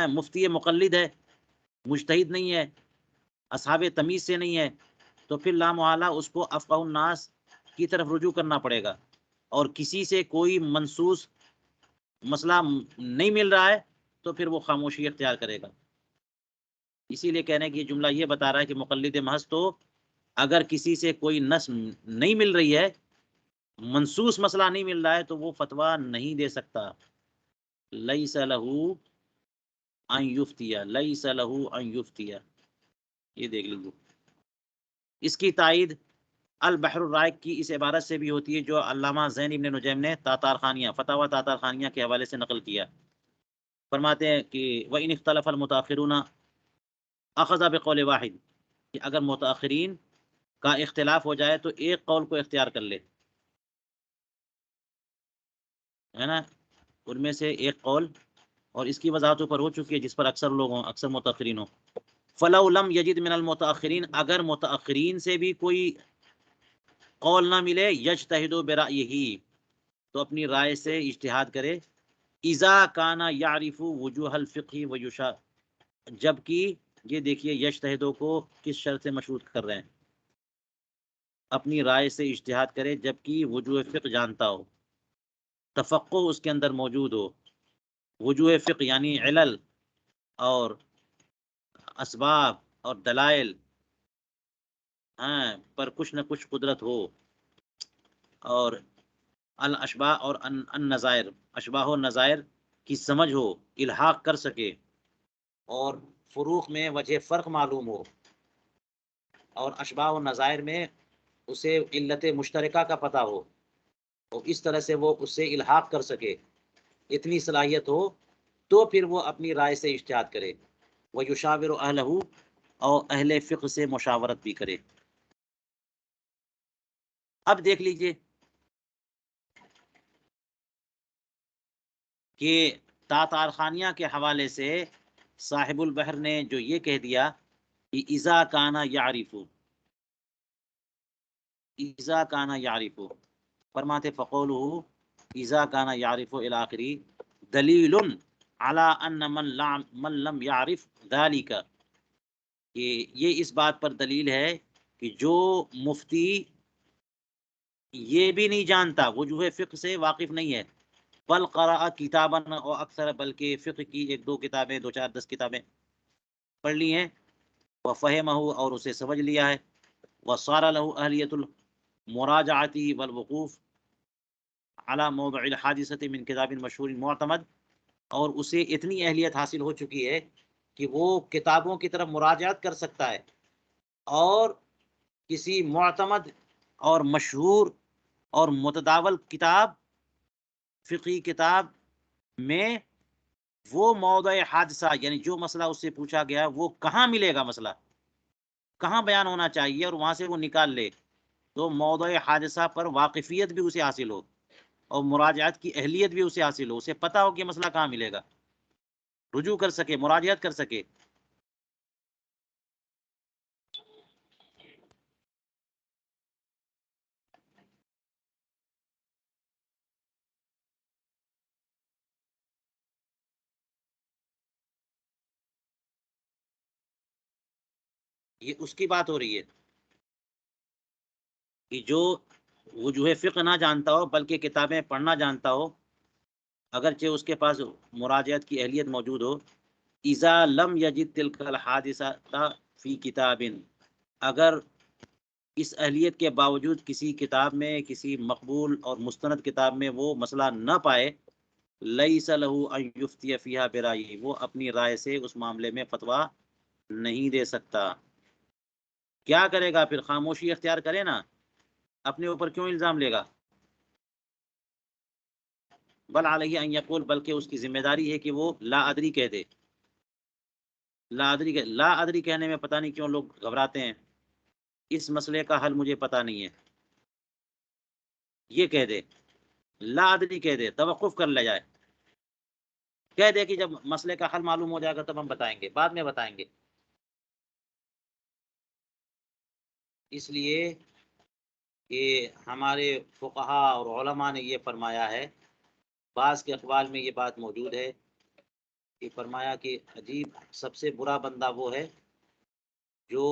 مفتی مقلد ہے، مجتہد نہیں ہے، اصحاب تمیز سے نہیں ہے، تو پھر لامحالہ اس کو افقہ الناس کی طرف رجوع کرنا پڑے گا، اور کسی سے کوئی منصوص مسئلہ نہیں مل رہا ہے تو پھر وہ خاموشی اختیار کرے گا۔ اسی لیے کہنے کی جملہ یہ بتا رہا ہے کہ مقلد محض تو اگر کسی سے کوئی نص نہیں مل رہی ہے، منصوص مسئلہ نہیں مل رہا ہے، تو وہ فتویٰ نہیں دے سکتا، لیس لہ ان یفتی، لیس لہ ان یفتی، یہ دیکھ لیجیے۔ اس کی تائید البحر الرائق کی اس عبارت سے بھی ہوتی ہے جو علامہ زین ابن نجیم نے تاتار خانیہ، فتاوی تاتار خانیہ کے حوالے سے نقل کیا، فرماتے ہیں کہ وَإِنِ اخْتَلَفَ الْمُتَأَخِّرُونَ أَخَذَ بِقَوْلِ وَاحِدٍ، کہ اگر متأخرین کا اختلاف ہو جائے تو ایک قول کو اختیار کر لے، ہے نا، ان میں سے ایک قول، اور اس کی وضاحت اوپر ہو چکی ہے جس پر اکثر لوگ ہوں، اکثر متأخرین ہوں۔ فَلَوْ لَمْ يَجِدْ مِنَ الْمُتَأَخِّرِينَ، اگر متأخرین سے بھی کوئی قول نہ ملے، يَجْتَہِدُ بِرَأْيِهِ، تو اپنی رائے سے اجتہاد کرے. اذا کانا یعرف وجوہ الفقہ ویشا، جبکہ یہ دیکھیے یجتہدوں کو کس شرط سے مشروط کر رہے ہیں. اپنی رائے سے اجتہاد کرے جبکہ وجوہ فقہ جانتا ہو، تفقہ اس کے اندر موجود ہو. وجوہ فقہ یعنی علل اور اسباب اور دلائل پر کچھ نہ کچھ قدرت ہو، اور الاشباہ اور النظائر، اشباہ و نظائر کی سمجھ ہو، الحاق کر سکے، اور فروق میں وجہ فرق معلوم ہو، اور اشباہ و نظائر میں اسے علت مشترکہ کا پتہ ہو، اور اس طرح سے وہ اس سے الحاق کر سکے، اتنی صلاحیت ہو، تو پھر وہ اپنی رائے سے اجتہاد کرے. وَيُشَاوِرُ أَهْلَهُ، اور اہل فقہ سے مشاورت بھی کرے. اب دیکھ لیجئے کہ تاتار خانیہ کے حوالے سے صاحب البحر نے جو یہ کہہ دیا کہ اذا کانا یعرف، اذا کانا یعرف، فرماتے فقولہ اذا کانا یعرف الی آخری دلیل علی ان من لم یعرف ذلک، کہ یہ اس بات پر دلیل ہے کہ جو مفتی یہ بھی نہیں جانتا، وجوہ فقہ سے واقف نہیں ہے، بل قرأ کتابا اور اکثر، بلکہ فقہ کی 1-2 کتابیں، 2-4 10 کتابیں پڑھ لی ہیں، وفہمہ، اور اسے سمجھ لیا ہے، وصار له اہلیت المراجعۃ والوقوف على موضع الحادثۃ من کتاب مشہور معتمد، اور اسے اتنی اہلیت حاصل ہو چکی ہے کہ وہ کتابوں کی طرف مراجعت کر سکتا ہے، اور کسی معتمد اور مشہور اور متداول کتاب، فقہی کتاب میں وہ موضع حادثہ، یعنی جو مسئلہ اس سے پوچھا گیا وہ کہاں ملے گا، مسئلہ کہاں بیان ہونا چاہیے، اور وہاں سے وہ نکال لے، تو موضع حادثہ پر واقفیت بھی اسے حاصل ہو، اور مراجعت کی اہلیت بھی اسے حاصل ہو، اسے پتہ ہو کہ مسئلہ کہاں ملے گا، رجوع کر سکے، مراجعت کر سکے. یہ اس کی بات ہو رہی ہے کہ جو وجوہ فقہ نہ جانتا ہو بلکہ کتابیں پڑھنا جانتا ہو، اگرچہ اس کے پاس مراجعت کی اہلیت موجود ہو، اذا لم یجد تلک الحادثہ فی کتاب، اگر اس اہلیت کے باوجود کسی کتاب میں، کسی مقبول اور مستند کتاب میں وہ مسئلہ نہ پائے، لیس لہ ان یفتی فیہا برائیہ، وہ اپنی رائے سے اس معاملے میں فتویٰ نہیں دے سکتا. کیا کرے گا پھر؟ خاموشی اختیار کرے نا، اپنے اوپر کیوں الزام لے گا؟ بل علیہ ان یقول، بلکہ اس کی ذمہ داری ہے کہ وہ لا ادری کہہ دے. لا ادری کہنے میں پتہ نہیں کیوں لوگ گھبراتے ہیں. اس مسئلے کا حل مجھے پتہ نہیں ہے، یہ کہہ دے، لا ادری کہہ دے، توقف کر لے جائے، کہہ دے کہ جب مسئلے کا حل معلوم ہو جائے گا تب ہم بتائیں گے، بعد میں بتائیں گے. اس لیے کہ ہمارے فقہا اور علماء نے یہ فرمایا ہے، بعض کے اقوال میں یہ بات موجود ہے کہ فرمایا کہ عجیب، سب سے برا بندہ وہ ہے جو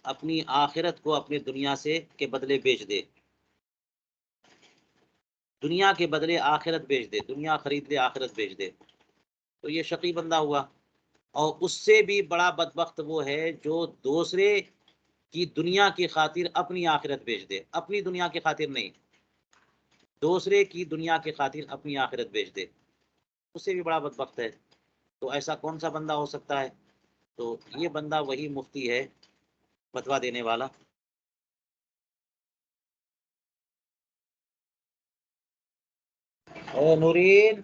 اپنی آخرت کو اپنی دنیا سے کے بدلے بیچ دے، دنیا کے بدلے آخرت بیچ دے، دنیا خرید لے آخرت بیچ دے، تو یہ شقی بندہ ہوا. اور اس سے بھی بڑا بدبخت وہ ہے جو دوسرے کی دنیا کی خاطر اپنی آخرت بیچ دے، اپنی دنیا کی خاطر نہیں، دوسرے کی دنیا کی خاطر اپنی آخرت بیچ دے، اس سے بھی بڑا بدبخت ہے. تو ایسا کون سا بندہ ہو سکتا ہے؟ تو یہ بندہ وہی مفتی ہے، فتویٰ دینے والا. اے نورین،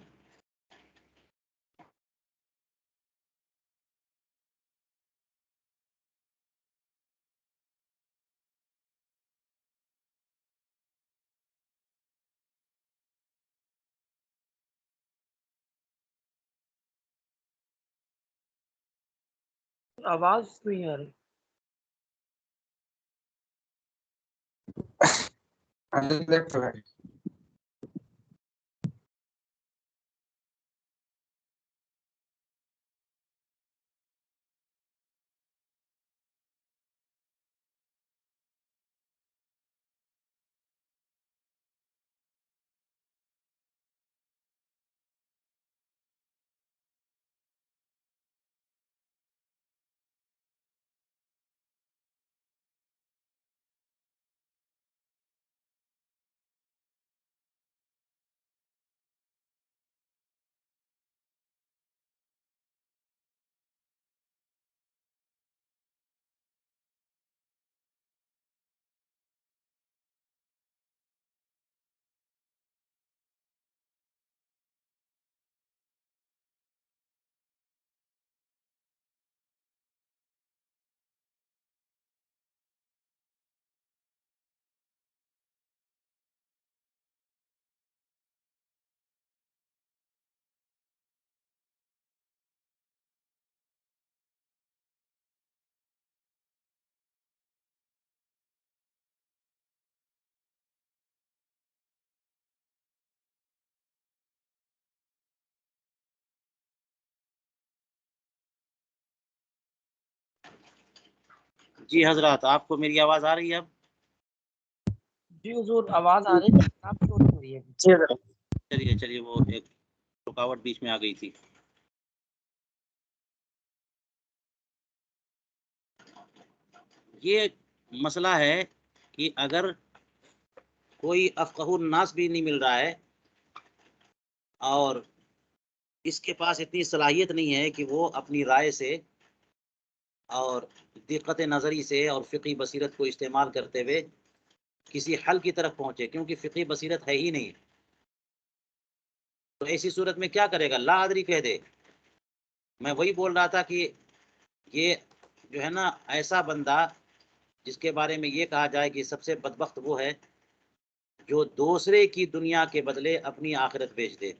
آواز نہیں آ رہی. لیفٹ رائٹ جی حضرات، آپ کو میری آواز آ رہی ہے اب؟ جی حضور آواز آ رہی ہے، آپ شور ہو رہی ہے. جی حضرت. چلیے وہ ایک رکاوٹ بیچ میں آ گئی تھی. یہ مسئلہ ہے کہ اگر کوئی افقہ الناس بھی نہیں مل رہا ہے اور اس کے پاس اتنی صلاحیت نہیں ہے کہ وہ اپنی رائے سے اور دقت نظری سے اور فقہی بصیرت کو استعمال کرتے ہوئے کسی حل کی طرف پہنچے، کیونکہ فقہی بصیرت ہے ہی نہیں، تو ایسی صورت میں کیا کرے گا؟ لا ادری کہہ دے. میں وہی بول رہا تھا کہ یہ جو ہے نا ایسا بندہ جس کے بارے میں یہ کہا جائے کہ سب سے بدبخت وہ ہے جو دوسرے کی دنیا کے بدلے اپنی آخرت بیچ دے.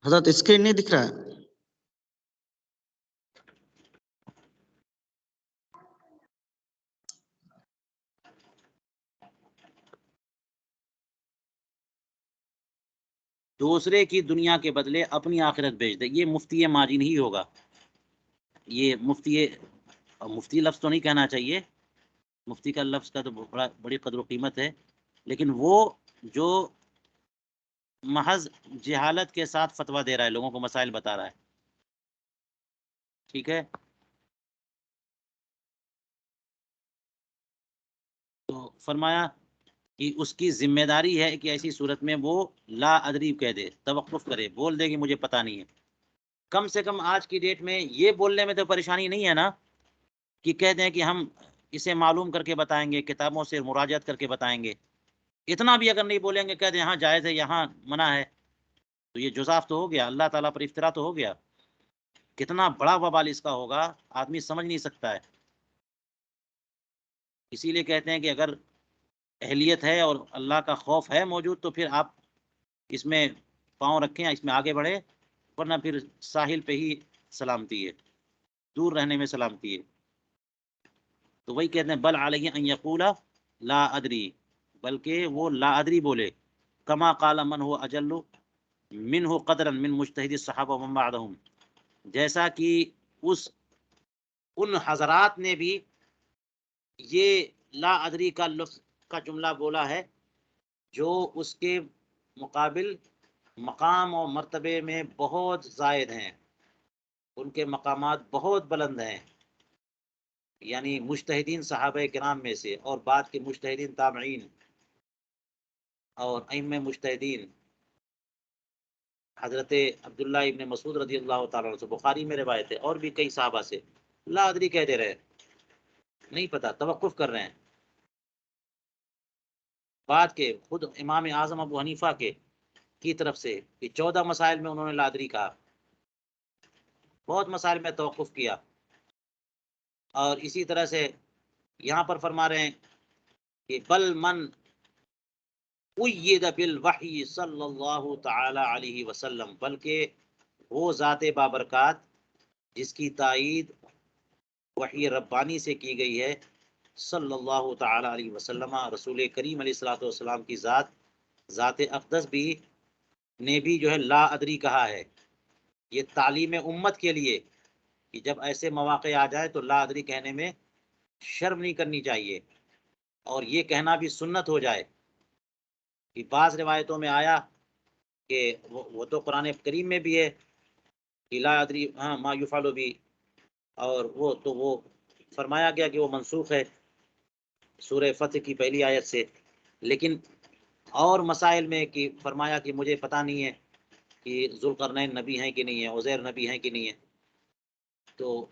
حضرت اسکرین نہیں دکھ رہا ہے. دوسرے کی دنیا کے بدلے اپنی آخرت بیچ دے، یہ مفتی ماجن ہی ہوگا. یہ مفتی لفظ تو نہیں کہنا چاہیے، مفتی کا لفظ کا تو بڑی قدر و قیمت ہے، لیکن وہ جو محض جہالت کے ساتھ فتویٰ دے رہا ہے، لوگوں کو مسائل بتا رہا ہے. ٹھیک ہے، تو فرمایا کہ اس کی ذمہ داری ہے کہ ایسی صورت میں وہ لا ادری کہہ دے، توقف کرے، بول دے کہ مجھے پتہ نہیں ہے. کم سے کم آج کی ڈیٹ میں یہ بولنے میں تو پریشانی نہیں ہے نا کہ کہہ دیں کہ ہم اسے معلوم کر کے بتائیں گے، کتابوں سے مراجعت کر کے بتائیں گے. اتنا بھی اگر نہیں بولیں گے، کہہ دیں ہاں جائز ہے، یہاں منع ہے، تو یہ جزاف تو ہو گیا، اللہ تعالیٰ پر افطرا تو ہو گیا. کتنا بڑا وبال اس کا ہوگا آدمی سمجھ نہیں سکتا ہے. اسی لیے کہتے ہیں کہ اگر اہلیت ہے اور اللہ کا خوف ہے موجود تو پھر آپ اس میں پاؤں رکھیں، اس میں آگے بڑھے، ورنہ پھر ساحل پہ ہی سلامتی ہے، دور رہنے میں سلامتی ہے. تو وہی کہتے ہیں بل علیہ ان یقول لا ادری، بلکہ وہ لا ادری بولے. کما قال من هو اجل منہ قدرا من مجتہد الصحابہ ومن بعدهم، جیسا کہ ان حضرات نے بھی یہ لا ادری کا لفظ کا جملہ بولا ہے جو اس کے مقابل مقام اور مرتبے میں بہت زائد ہیں، ان کے مقامات بہت بلند ہیں. یعنی مجتہدین صحابہ کرام میں سے اور بعد کے مجتہدین تابعین اور ائمہ مجتہدین، حضرت عبداللہ ابن مسعود رضی اللہ تعالیٰ عنہ سے بخاری میں روایت ہے، اور بھی کئی صحابہ سے لا ادری کہہ دے رہے، نہیں پتہ، توقف کر رہے ہیں. بعد کے خود امام اعظم ابو حنیفہ کی طرف سے کہ 14 مسائل میں انہوں نے لا ادری کہا، بہت مسائل میں توقف کیا. اور اسی طرح سے یہاں پر فرما رہے ہیں کہ بل من قید بالوحی صلی اللہ تعالی علیہ وسلم، بلکہ وہ ذات بابرکات جس کی تائید وحی ربانی سے کی گئی ہے، صلی اللہ تعالی علیہ وسلم، رسول کریم علیہ الصلوۃ والسلام کی ذات اقدس بھی نے بھی جو ہے لا ادری کہا ہے. یہ تعلیم امت کے لیے کہ جب ایسے مواقع آ جائے تو لا ادری کہنے میں شرم نہیں کرنی چاہیے، اور یہ کہنا بھی سنت ہو جائے. کہ بعض روایتوں میں آیا کہ وہ تو قرآن کریم میں بھی ہے کہ لا ادری ہاں ما یفعل بھی، اور وہ فرمایا گیا کہ وہ منسوخ ہے سورہ فتح کی پہلی آیت سے. لیکن اور مسائل میں کہ فرمایا کہ مجھے پتہ نہیں ہے کہ ذوالقرنین نبی ہیں کہ نہیں ہے، عزیر نبی ہیں کہ نہیں ہے. تو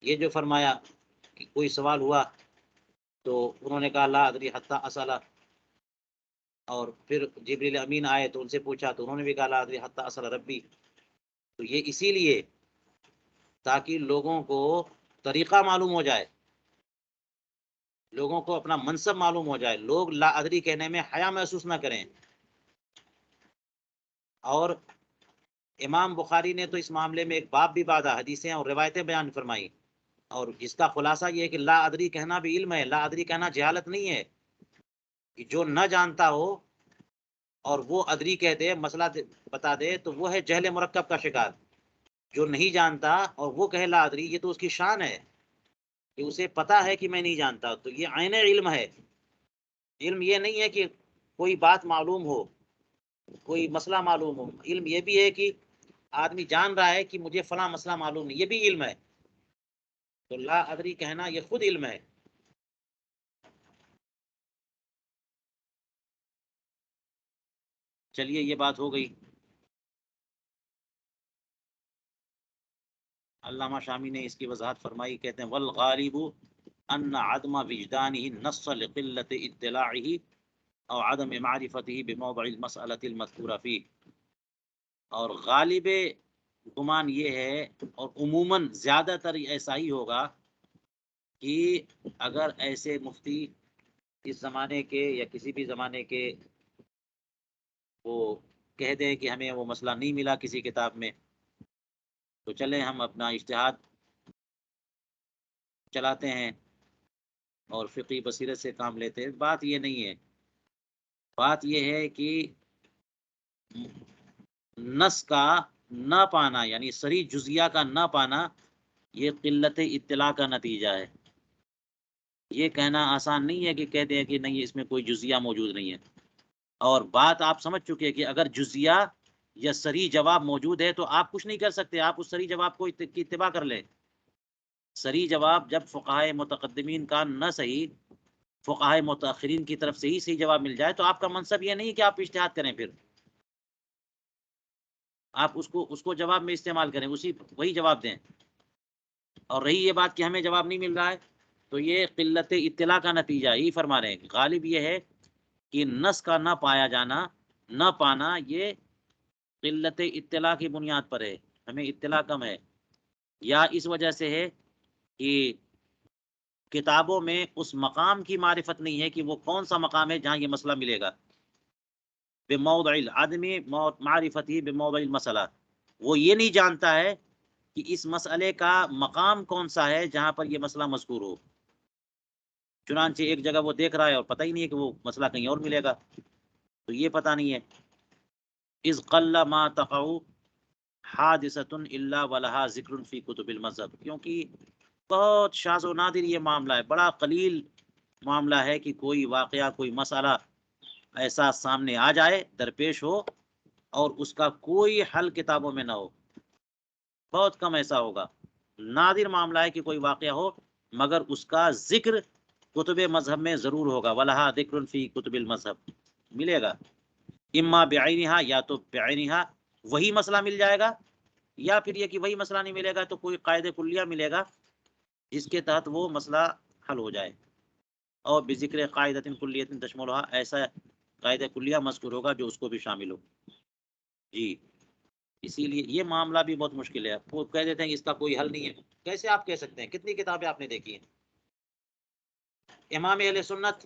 یہ جو فرمایا کہ کوئی سوال ہوا تو انہوں نے کہا لا ادری حتی اسأل، اور پھر جبریل امین آئے تو ان سے پوچھا تو انہوں نے بھی کہا لا ادری حتی اسأل ربی. تو یہ اسی لیے تاکہ لوگوں کو طریقہ معلوم ہو جائے، لوگوں کو اپنا منصب معلوم ہو جائے، لوگ لا ادری کہنے میں حیا محسوس نہ کریں. اور امام بخاری نے تو اس معاملے میں ایک باب بھی باندھا، حدیثیں اور روایتیں بیان فرمائی، اور جس کا خلاصہ یہ ہے کہ لا ادری کہنا بھی علم ہے، لا ادری کہنا جہالت نہیں ہے. کہ جو نہ جانتا ہو اور وہ ادری کہہ دے، مسئلہ بتا دے، تو وہ ہے جہل مرکب کا شکار. جو نہیں جانتا اور وہ کہے لا ادری، یہ تو اس کی شان ہے. کہ اسے پتا ہے کہ میں نہیں جانتا، تو یہ عین علم ہے۔ علم یہ نہیں ہے کہ کوئی بات معلوم ہو، کوئی مسئلہ معلوم ہو، علم یہ بھی ہے کہ آدمی جان رہا ہے کہ مجھے فلاں مسئلہ معلوم نہیں، یہ بھی علم ہے۔ تو لا ادری کہنا یہ خود علم ہے۔ چلیے یہ بات ہو گئی۔ علامہ شامی نے اس کی وضاحت فرمائی، کہتے ہیں والغالب ان عدم وجدانہ نص لقلت اطلاعہ او عدم معرفتہ بموضع المسألة المذکورہ فیہ، اور غالب گمان یہ ہے، اور عموماً زیادہ تر ایسا ہی ہوگا، کہ اگر ایسے مفتی اس زمانے کے یا کسی بھی زمانے کے وہ کہہ دیں کہ ہمیں وہ مسئلہ نہیں ملا کسی کتاب میں، تو چلیں ہم اپنا اجتہاد چلاتے ہیں اور فقہی بصیرت سے کام لیتے ہیں۔ بات یہ نہیں ہے، بات یہ ہے کہ نص کا نہ پانا، یعنی صریح جزیہ کا نہ پانا، یہ قلت اطلاع کا نتیجہ ہے۔ یہ کہنا آسان نہیں ہے کہ کہہ دیں کہ نہیں اس میں کوئی جزیہ موجود نہیں ہے، اور بات آپ سمجھ چکے ہیں کہ اگر جزیہ یا صریح جواب موجود ہے تو آپ کچھ نہیں کر سکتے، آپ اس صریح جواب کو کی اتباع کر لیں۔ صریح جواب جب فقہائے متقدمین کا نہ صحیح، فقہائے متأخرین کی طرف سے ہی صحیح جواب مل جائے، تو آپ کا منصب یہ نہیں کہ آپ اجتہاد کریں، پھر آپ اس کو جواب میں استعمال کریں، وہی جواب دیں۔ اور رہی یہ بات کہ ہمیں جواب نہیں مل رہا ہے، تو یہ قلت اطلاع کا نتیجہ ہی فرما رہے ہیں۔ غالب یہ ہے کہ نص کا نہ پایا جانا، نہ پانا، یہ قلت اطلاع کی بنیاد پر ہے، ہمیں اطلاع کم ہے، یا اس وجہ سے ہے کہ کتابوں میں اس مقام کی معرفت نہیں ہے کہ وہ کون سا مقام ہے جہاں یہ مسئلہ ملے گا۔ بموضع العدم معرفتی بموضع المسئلہ، وہ یہ نہیں جانتا ہے کہ اس مسئلے کا مقام کون سا ہے جہاں پر یہ مسئلہ مذکور ہو۔ چنانچہ ایک جگہ وہ دیکھ رہا ہے اور پتہ ہی نہیں ہے کہ وہ مسئلہ کہیں اور ملے گا، تو یہ پتہ نہیں ہے۔ اذ قل ما تقع حادثۃ الا ولها ذکر فی کتب المذہب، کیونکہ بہت شاذ و نادر یہ معاملہ ہے، بڑا قلیل معاملہ ہے کہ کوئی واقعہ، کوئی مسئلہ ایسا سامنے آ جائے، درپیش ہو، اور اس کا کوئی حل کتابوں میں نہ ہو۔ بہت کم ایسا ہوگا، نادر معاملہ ہے کہ کوئی واقعہ ہو مگر اس کا ذکر کتب مذہب میں ضرور ہوگا۔ وَلَهَا ذِكْرٌ فِي كُتُبِ الْمَذْهَب، ملے گا، اما بعینہا، یا تو بعینہا وہی مسئلہ مل جائے گا، یا پھر یہ کہ وہی مسئلہ نہیں ملے گا تو کوئی قاعدہ کلیہ ملے گا جس کے تحت وہ مسئلہ حل ہو جائے، اور بذکر قاعدۃ کلیۃ تشملھا، ایسا قاعدہ کلیہ مذکور ہوگا جو اس کو بھی شامل ہو۔ جی، اسی لیے یہ معاملہ بھی بہت مشکل ہے۔ وہ کہہ دیتے ہیں کہ اس کا کوئی حل نہیں ہے، کیسے آپ کہہ سکتے ہیں؟ کتنی کتابیں آپ نے دیکھی ہیں؟ امام اہل سنت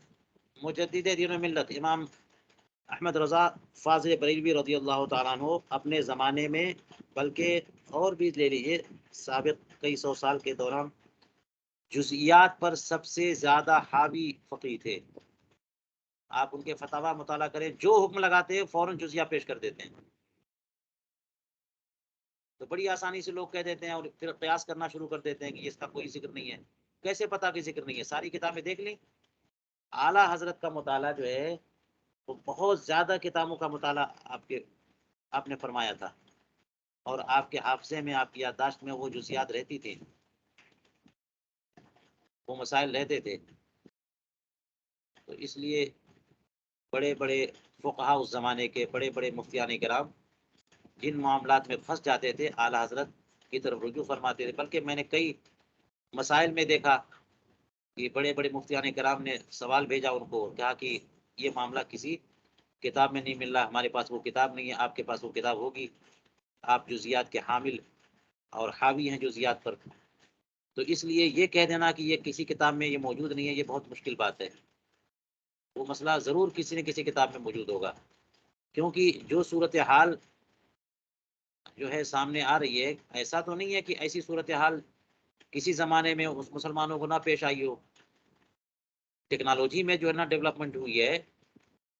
مجدد دین و ملت امام احمد رضا فاضل بریلوی رضی اللہ تعالیٰ عنہ اپنے زمانے میں، بلکہ اور بھی لے لیجیے سابق کئی سو سال کے دوران، جزئیات پر سب سے زیادہ حاوی فقیہ تھے۔ آپ ان کے فتاوی مطالعہ کریں، جو حکم لگاتے ہیں فوراً جزیہ پیش کر دیتے ہیں۔ تو بڑی آسانی سے لوگ کہہ دیتے ہیں اور پھر قیاس کرنا شروع کر دیتے ہیں کہ اس کا کوئی ذکر نہیں ہے۔ کیسے پتا کہ ذکر نہیں ہے؟ ساری کتابیں دیکھ لیں۔ اعلیٰ حضرت کا مطالعہ جو ہے وہ بہت زیادہ کتابوں کا مطالعہ آپ نے فرمایا تھا، اور آپ کے حافظے میں، آپ کی یادداشت میں وہ جزیات رہتی تھی، وہ مسائل رہتے تھے۔ تو اس لیے بڑے بڑے فقہا اس زمانے کے، بڑے بڑے مفتیان کرام جن معاملات میں پھنس جاتے تھے اعلیٰ حضرت کی طرف رجوع فرماتے تھے۔ بلکہ میں نے کئی مسائل میں دیکھا کہ بڑے بڑے مفتیان کرام نے سوال بھیجا ان کو، کہا کہ یہ معاملہ کسی کتاب میں نہیں مل رہا، ہمارے پاس وہ کتاب نہیں ہے، آپ کے پاس وہ کتاب ہوگی، آپ جزیات کے حامل اور حاوی ہیں جزیات پر۔ تو اس لیے یہ کہہ دینا کہ یہ کسی کتاب میں یہ موجود نہیں ہے، یہ بہت مشکل بات ہے۔ وہ مسئلہ ضرور کسی نہ کسی کتاب میں موجود ہوگا، کیونکہ جو صورتحال جو ہے سامنے آ رہی ہے، ایسا تو نہیں ہے کہ ایسی صورتحال کسی زمانے میں اس مسلمانوں کو نہ پیش آئی ہو۔ ٹیکنالوجی میں جو ہے نا ڈیولپمنٹ ہوئی ہے،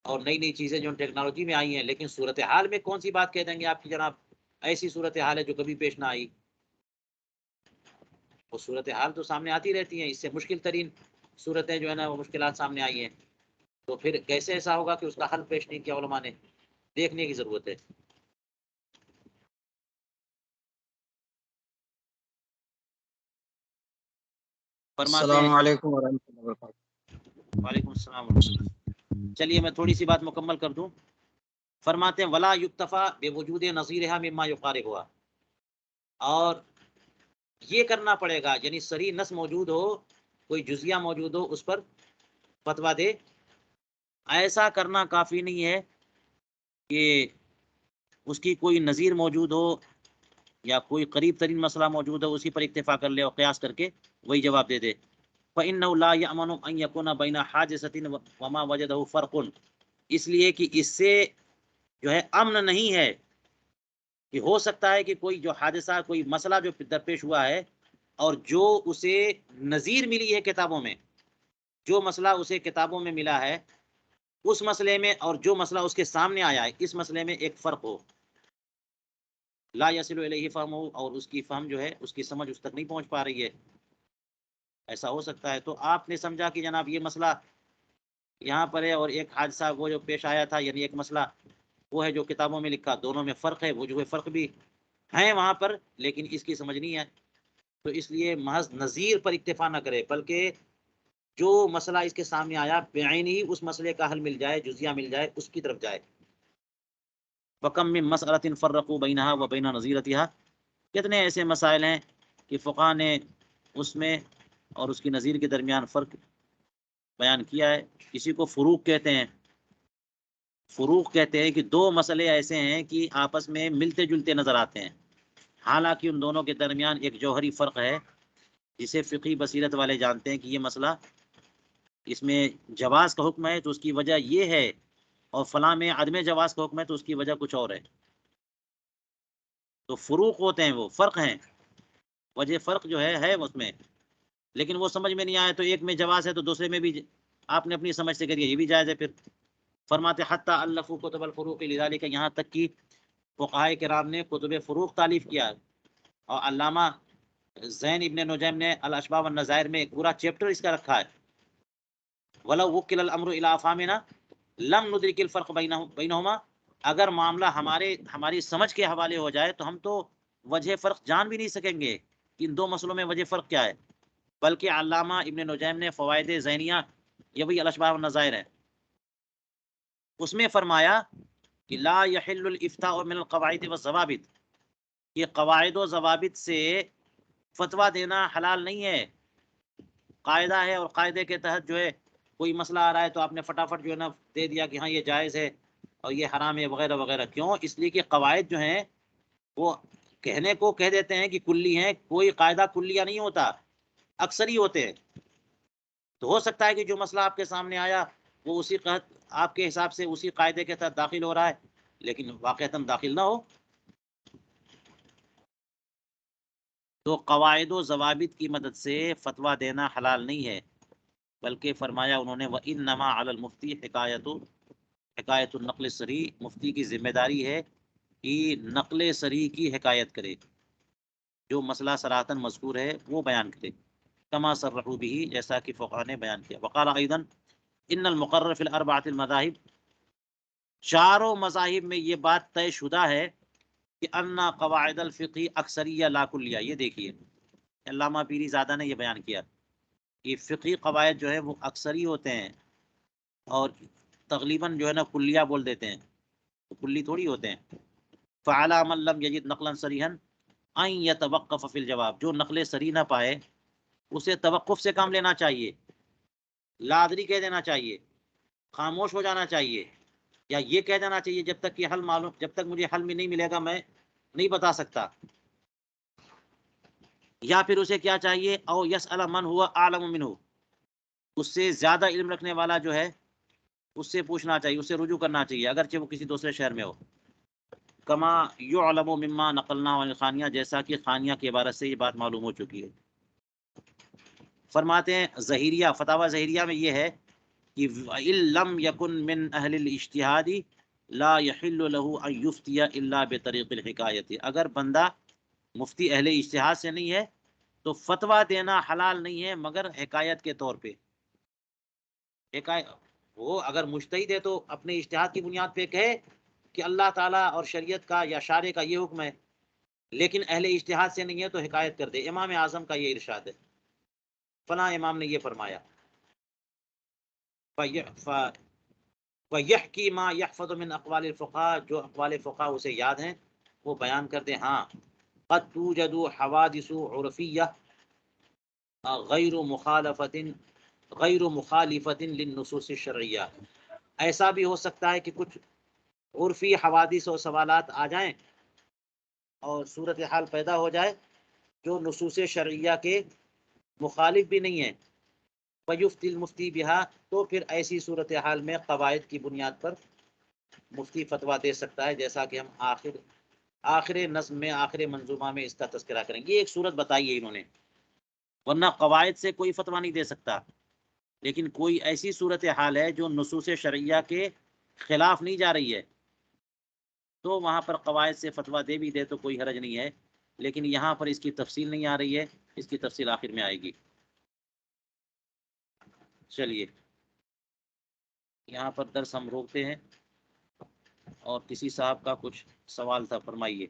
اور نئی نئی چیزیں جو ٹیکنالوجی میں آئی ہیں، لیکن صورتحال میں کون سی بات کہہ دیں گے آپ کی جناب ایسی صورتحال ہے جو کبھی پیش نہ آئی؟ وہ صورتحال تو سامنے آتی رہتی ہیں، اس سے مشکل ترین صورتیں جو ہے نا وہ مشکلات سامنے آئی ہیں، تو پھر کیسے ایسا ہوگا کہ اس کا حل پیش نہیں کیا علماء نے؟ دیکھنے کی ضرورت ہے۔ فرماتے السلام ہیں علیکم ورحمۃ اللہ وبرکاتہ۔ وعلیکم السلام ورحمۃ اللہ۔ چلیے میں تھوڑی سی بات مکمل کر دوں۔ فرماتے ہیں ولا یکتفا بے وجود نظیرہا مما یقاربھا، اور یہ کرنا پڑے گا، یعنی صریح نص موجود ہو، کوئی جزیہ موجود ہو، اس پر فتویٰ دے۔ ایسا کرنا کافی نہیں ہے کہ اس کی کوئی نظیر موجود ہو یا کوئی قریب ترین مسئلہ موجود ہو، اسی پر اکتفا کر لے اور قیاس کر کے وہی جواب دے دے۔ فَإِنَّهُ لَا يَأْمَنُ أَن يَكُونَ بَيْنَ حَادِثَةٍ وَمَا وَجَدَهُ فَرْقٌ، اس لیے کہ اس سے جو ہے امن نہیں ہے کہ ہو سکتا ہے کہ کوئی جو حادثہ، کوئی مسئلہ جو درپیش ہوا ہے اور جو اسے نظیر ملی ہے کتابوں میں، جو مسئلہ اسے کتابوں میں ملا ہے اس مسئلے میں اور جو مسئلہ اس کے سامنے آیا ہے اس مسئلے میں ایک فرق ہو، لا یصل الیہ فہمہ، اور اس کی فہم جو ہے، اس کی سمجھ اس تک نہیں پہنچ پا رہی ہے۔ ایسا ہو سکتا ہے، تو آپ نے سمجھا کہ جناب یہ مسئلہ یہاں پر ہے اور ایک حادثہ وہ جو پیش آیا تھا، یعنی ایک مسئلہ وہ ہے جو کتابوں میں لکھا، دونوں میں فرق ہے، وہ جو ہے فرق بھی ہیں وہاں پر، لیکن اس کی سمجھ نہیں ہے، تو اس لیے محض نظیر پر اکتفا نہ کرے، بلکہ جو مسئلہ اس کے سامنے آیا بعین ہی اس مسئلے کا حل مل جائے، جزیہ مل جائے، اس کی طرف جائے۔ وَكَم مِّن مَسْأَلَةٍ فَرَّقُوا بَيْنَهَا وَبَيْنَ نَظِيرَتِهَا، کتنے ایسے مسائل ہیں کہ فقہاء نے اس میں اور اس کی نظیر کے درمیان فرق بیان کیا ہے۔ کسی کو فروق کہتے ہیں، فروق کہتے ہیں کہ دو مسئلے ایسے ہیں کہ آپس میں ملتے جلتے نظر آتے ہیں، حالانکہ ان دونوں کے درمیان ایک جوہری فرق ہے، جسے فقہی بصیرت والے جانتے ہیں کہ یہ مسئلہ اس میں جواز کا حکم ہے تو اس کی وجہ یہ ہے، اور فلاں میں عدم جواز کا حکم ہے تو اس کی وجہ کچھ اور ہے۔ تو فروق ہوتے ہیں، وہ فرق ہیں، وجہ فرق جو ہے اس میں، لیکن وہ سمجھ میں نہیں آئے تو ایک میں جواز ہے تو دوسرے میں بھی آپ نے اپنی سمجھ سے کریے یہ بھی جائز ہے۔ پھر فرماتے حتی الفوا کتب الفروق لذالک، یہاں تک کہ فقہائے کرام نے کتب فروق تالیف کیا، اور علامہ زین ابن نجیم نے الاشباح والنظائر میں ایک پورا چیپٹر اس کا رکھا ہے۔ وَلَوْ وُكِّلَ الْأَمْرُ إِلَىٰ أَفْهَامِنَا لَمْ نُدْرِكِ الْفَرْقَ بَيْنَهُمَا، اگر معاملہ ہماری سمجھ کے حوالے ہو جائے تو ہم تو وجہ فرق جان بھی نہیں سکیں گے کہ ان دو مسئلوں میں وجہ فرق کیا ہے، بلکہ علامہ ابن نجیم نے فوائد زینیہ، یہ وہی الاشباح والنظائر ہے، اس میں فرمایا کہ لا يحل الافتاء من القواعد والضوابط، یہ قواعد و ضوابط سے فتویٰ دینا حلال نہیں ہے۔ قاعدہ ہے اور قاعدے کے تحت جو ہے کوئی مسئلہ آ رہا ہے تو آپ نے فٹافٹ جو ہے نا دے دیا کہ ہاں یہ جائز ہے اور یہ حرام ہے وغیرہ وغیرہ۔ کیوں؟ اس لیے کہ قواعد جو ہیں وہ کہنے کو کہہ دیتے ہیں کہ کلی ہیں، کوئی قاعدہ کلیہ نہیں ہوتا، اکثر ہی ہوتے ہیں۔ تو ہو سکتا ہے کہ جو مسئلہ آپ کے سامنے آیا وہ اسی آپ کے حساب سے اسی قاعدے کے تحت داخل ہو رہا ہے، لیکن واقعتاً داخل نہ ہو۔ تو قواعد و ضوابط کی مدد سے فتویٰ دینا حلال نہیں ہے، بلکہ فرمایا انہوں نے وَإِنَّمَا عَلَى الْمُفْتِي حکایت النقل صریح، مفتی کی ذمہ داری ہے کہ نقل صریح کی حکایت کرے، جو مسئلہ صراحتاً مذکور ہے وہ بیان کرے، کما صرحوا به، جیسا کہ فقہاء نے بیان کیا۔ وقال ایضا ان المقرر فی الاربعۃ المذاہب، چاروں مذاہب میں یہ بات طے شدہ ہے کہ ان قواعد الفقہ اکثریہ لا کلیہ۔ یہ دیکھیے علامہ پیری زادہ نے یہ بیان کیا کہ فقہی قواعد جو ہے وہ اکثری ہوتے ہیں اور تقریباً جو ہے نا کلیہ بول دیتے ہیں، تو کلی تھوڑی ہوتے ہیں۔ فعلی من لم یجد نقلا صریحا ان یتوقف فی الجواب، جو نقل صریح نہ پائے اسے توقف سے کام لینا چاہیے، لادری کہہ دینا چاہیے، خاموش ہو جانا چاہیے، یا یہ کہہ دینا چاہیے جب تک کہ حل معلوم، جب تک مجھے حل میں نہیں ملے گا میں نہیں بتا سکتا۔ یا پھر اسے کیا چاہیے، او یسأل من ہوا اعلم منہ، اس سے زیادہ علم رکھنے والا جو ہے اس سے پوچھنا چاہیے، اس سے رجوع کرنا چاہیے اگرچہ وہ کسی دوسرے شہر میں ہو۔ کما یعلم مما نقلنا عن الخانیہ، جیسا کہ خانیہ کے عبارت سے یہ بات معلوم ہو چکی ہے۔ فرماتے ہیں ظہیریہ، فتاوی ظہیریہ میں یہ ہے کہ وَإِن لَمْ يَكُنْ مِنْ أَهْلِ الْاجْتِهَادِ لَا يَحِلُّ لَهُ أَنْ يُفْتِيَ إِلَّا بِطَرِيقِ الْحِكَایَةِ، اگر بندہ مفتی اہل اجتہاد سے نہیں ہے تو فتویٰ دینا حلال نہیں ہے مگر حکایت کے طور پہ. وہ اگر مجتہد ہے تو اپنے اجتہاد کی بنیاد پہ کہے کہ اللہ تعالیٰ اور شریعت کا یا شارع کا یہ حکم ہے، لیکن اہل اجتہاد سے نہیں ہے تو حکایت کر دے. امام اعظم کا یہ ارشاد ہے، فلاں امام نے یہ فرمایا. فَيَحْكِي مَا يَحْفَظُ مِنْ أَقْوَالِ الْفُقَهَاءِ، جو اقوال فقہا اسے یاد ہیں وہ بیان کر دیں. ہاں قد توجد حوادث عرفیہ غیر مخالفت للنصوص الشرعیہ، ایسا بھی ہو سکتا ہے کہ کچھ عرفی حوادث و سوالات آ جائیں اور صورتحال پیدا ہو جائے جو نصوص شرعیہ کے مخالف بھی نہیں ہے. فیفتی المفتی بہا، تو پھر ایسی صورتحال میں قواعد کی بنیاد پر مفتی فتویٰ دے سکتا ہے، جیسا کہ ہم آخر نظم میں آخر منظومہ میں اس کا تذکرہ کریں گے. یہ ایک صورت بتائی ہے انہوں نے، ورنہ قواعد سے کوئی فتویٰ نہیں دے سکتا. لیکن کوئی ایسی صورتحال ہے جو نصوص شرعیہ کے خلاف نہیں جا رہی ہے تو وہاں پر قواعد سے فتویٰ دے بھی دے تو کوئی حرج نہیں ہے. لیکن یہاں پر اس کی تفصیل نہیں آ رہی ہے، اس کی تفصیل آخر میں آئے گی. چلیے یہاں پر درس ہم روکتے ہیں، اور کسی صاحب کا کچھ سوال تھا، فرمائیے.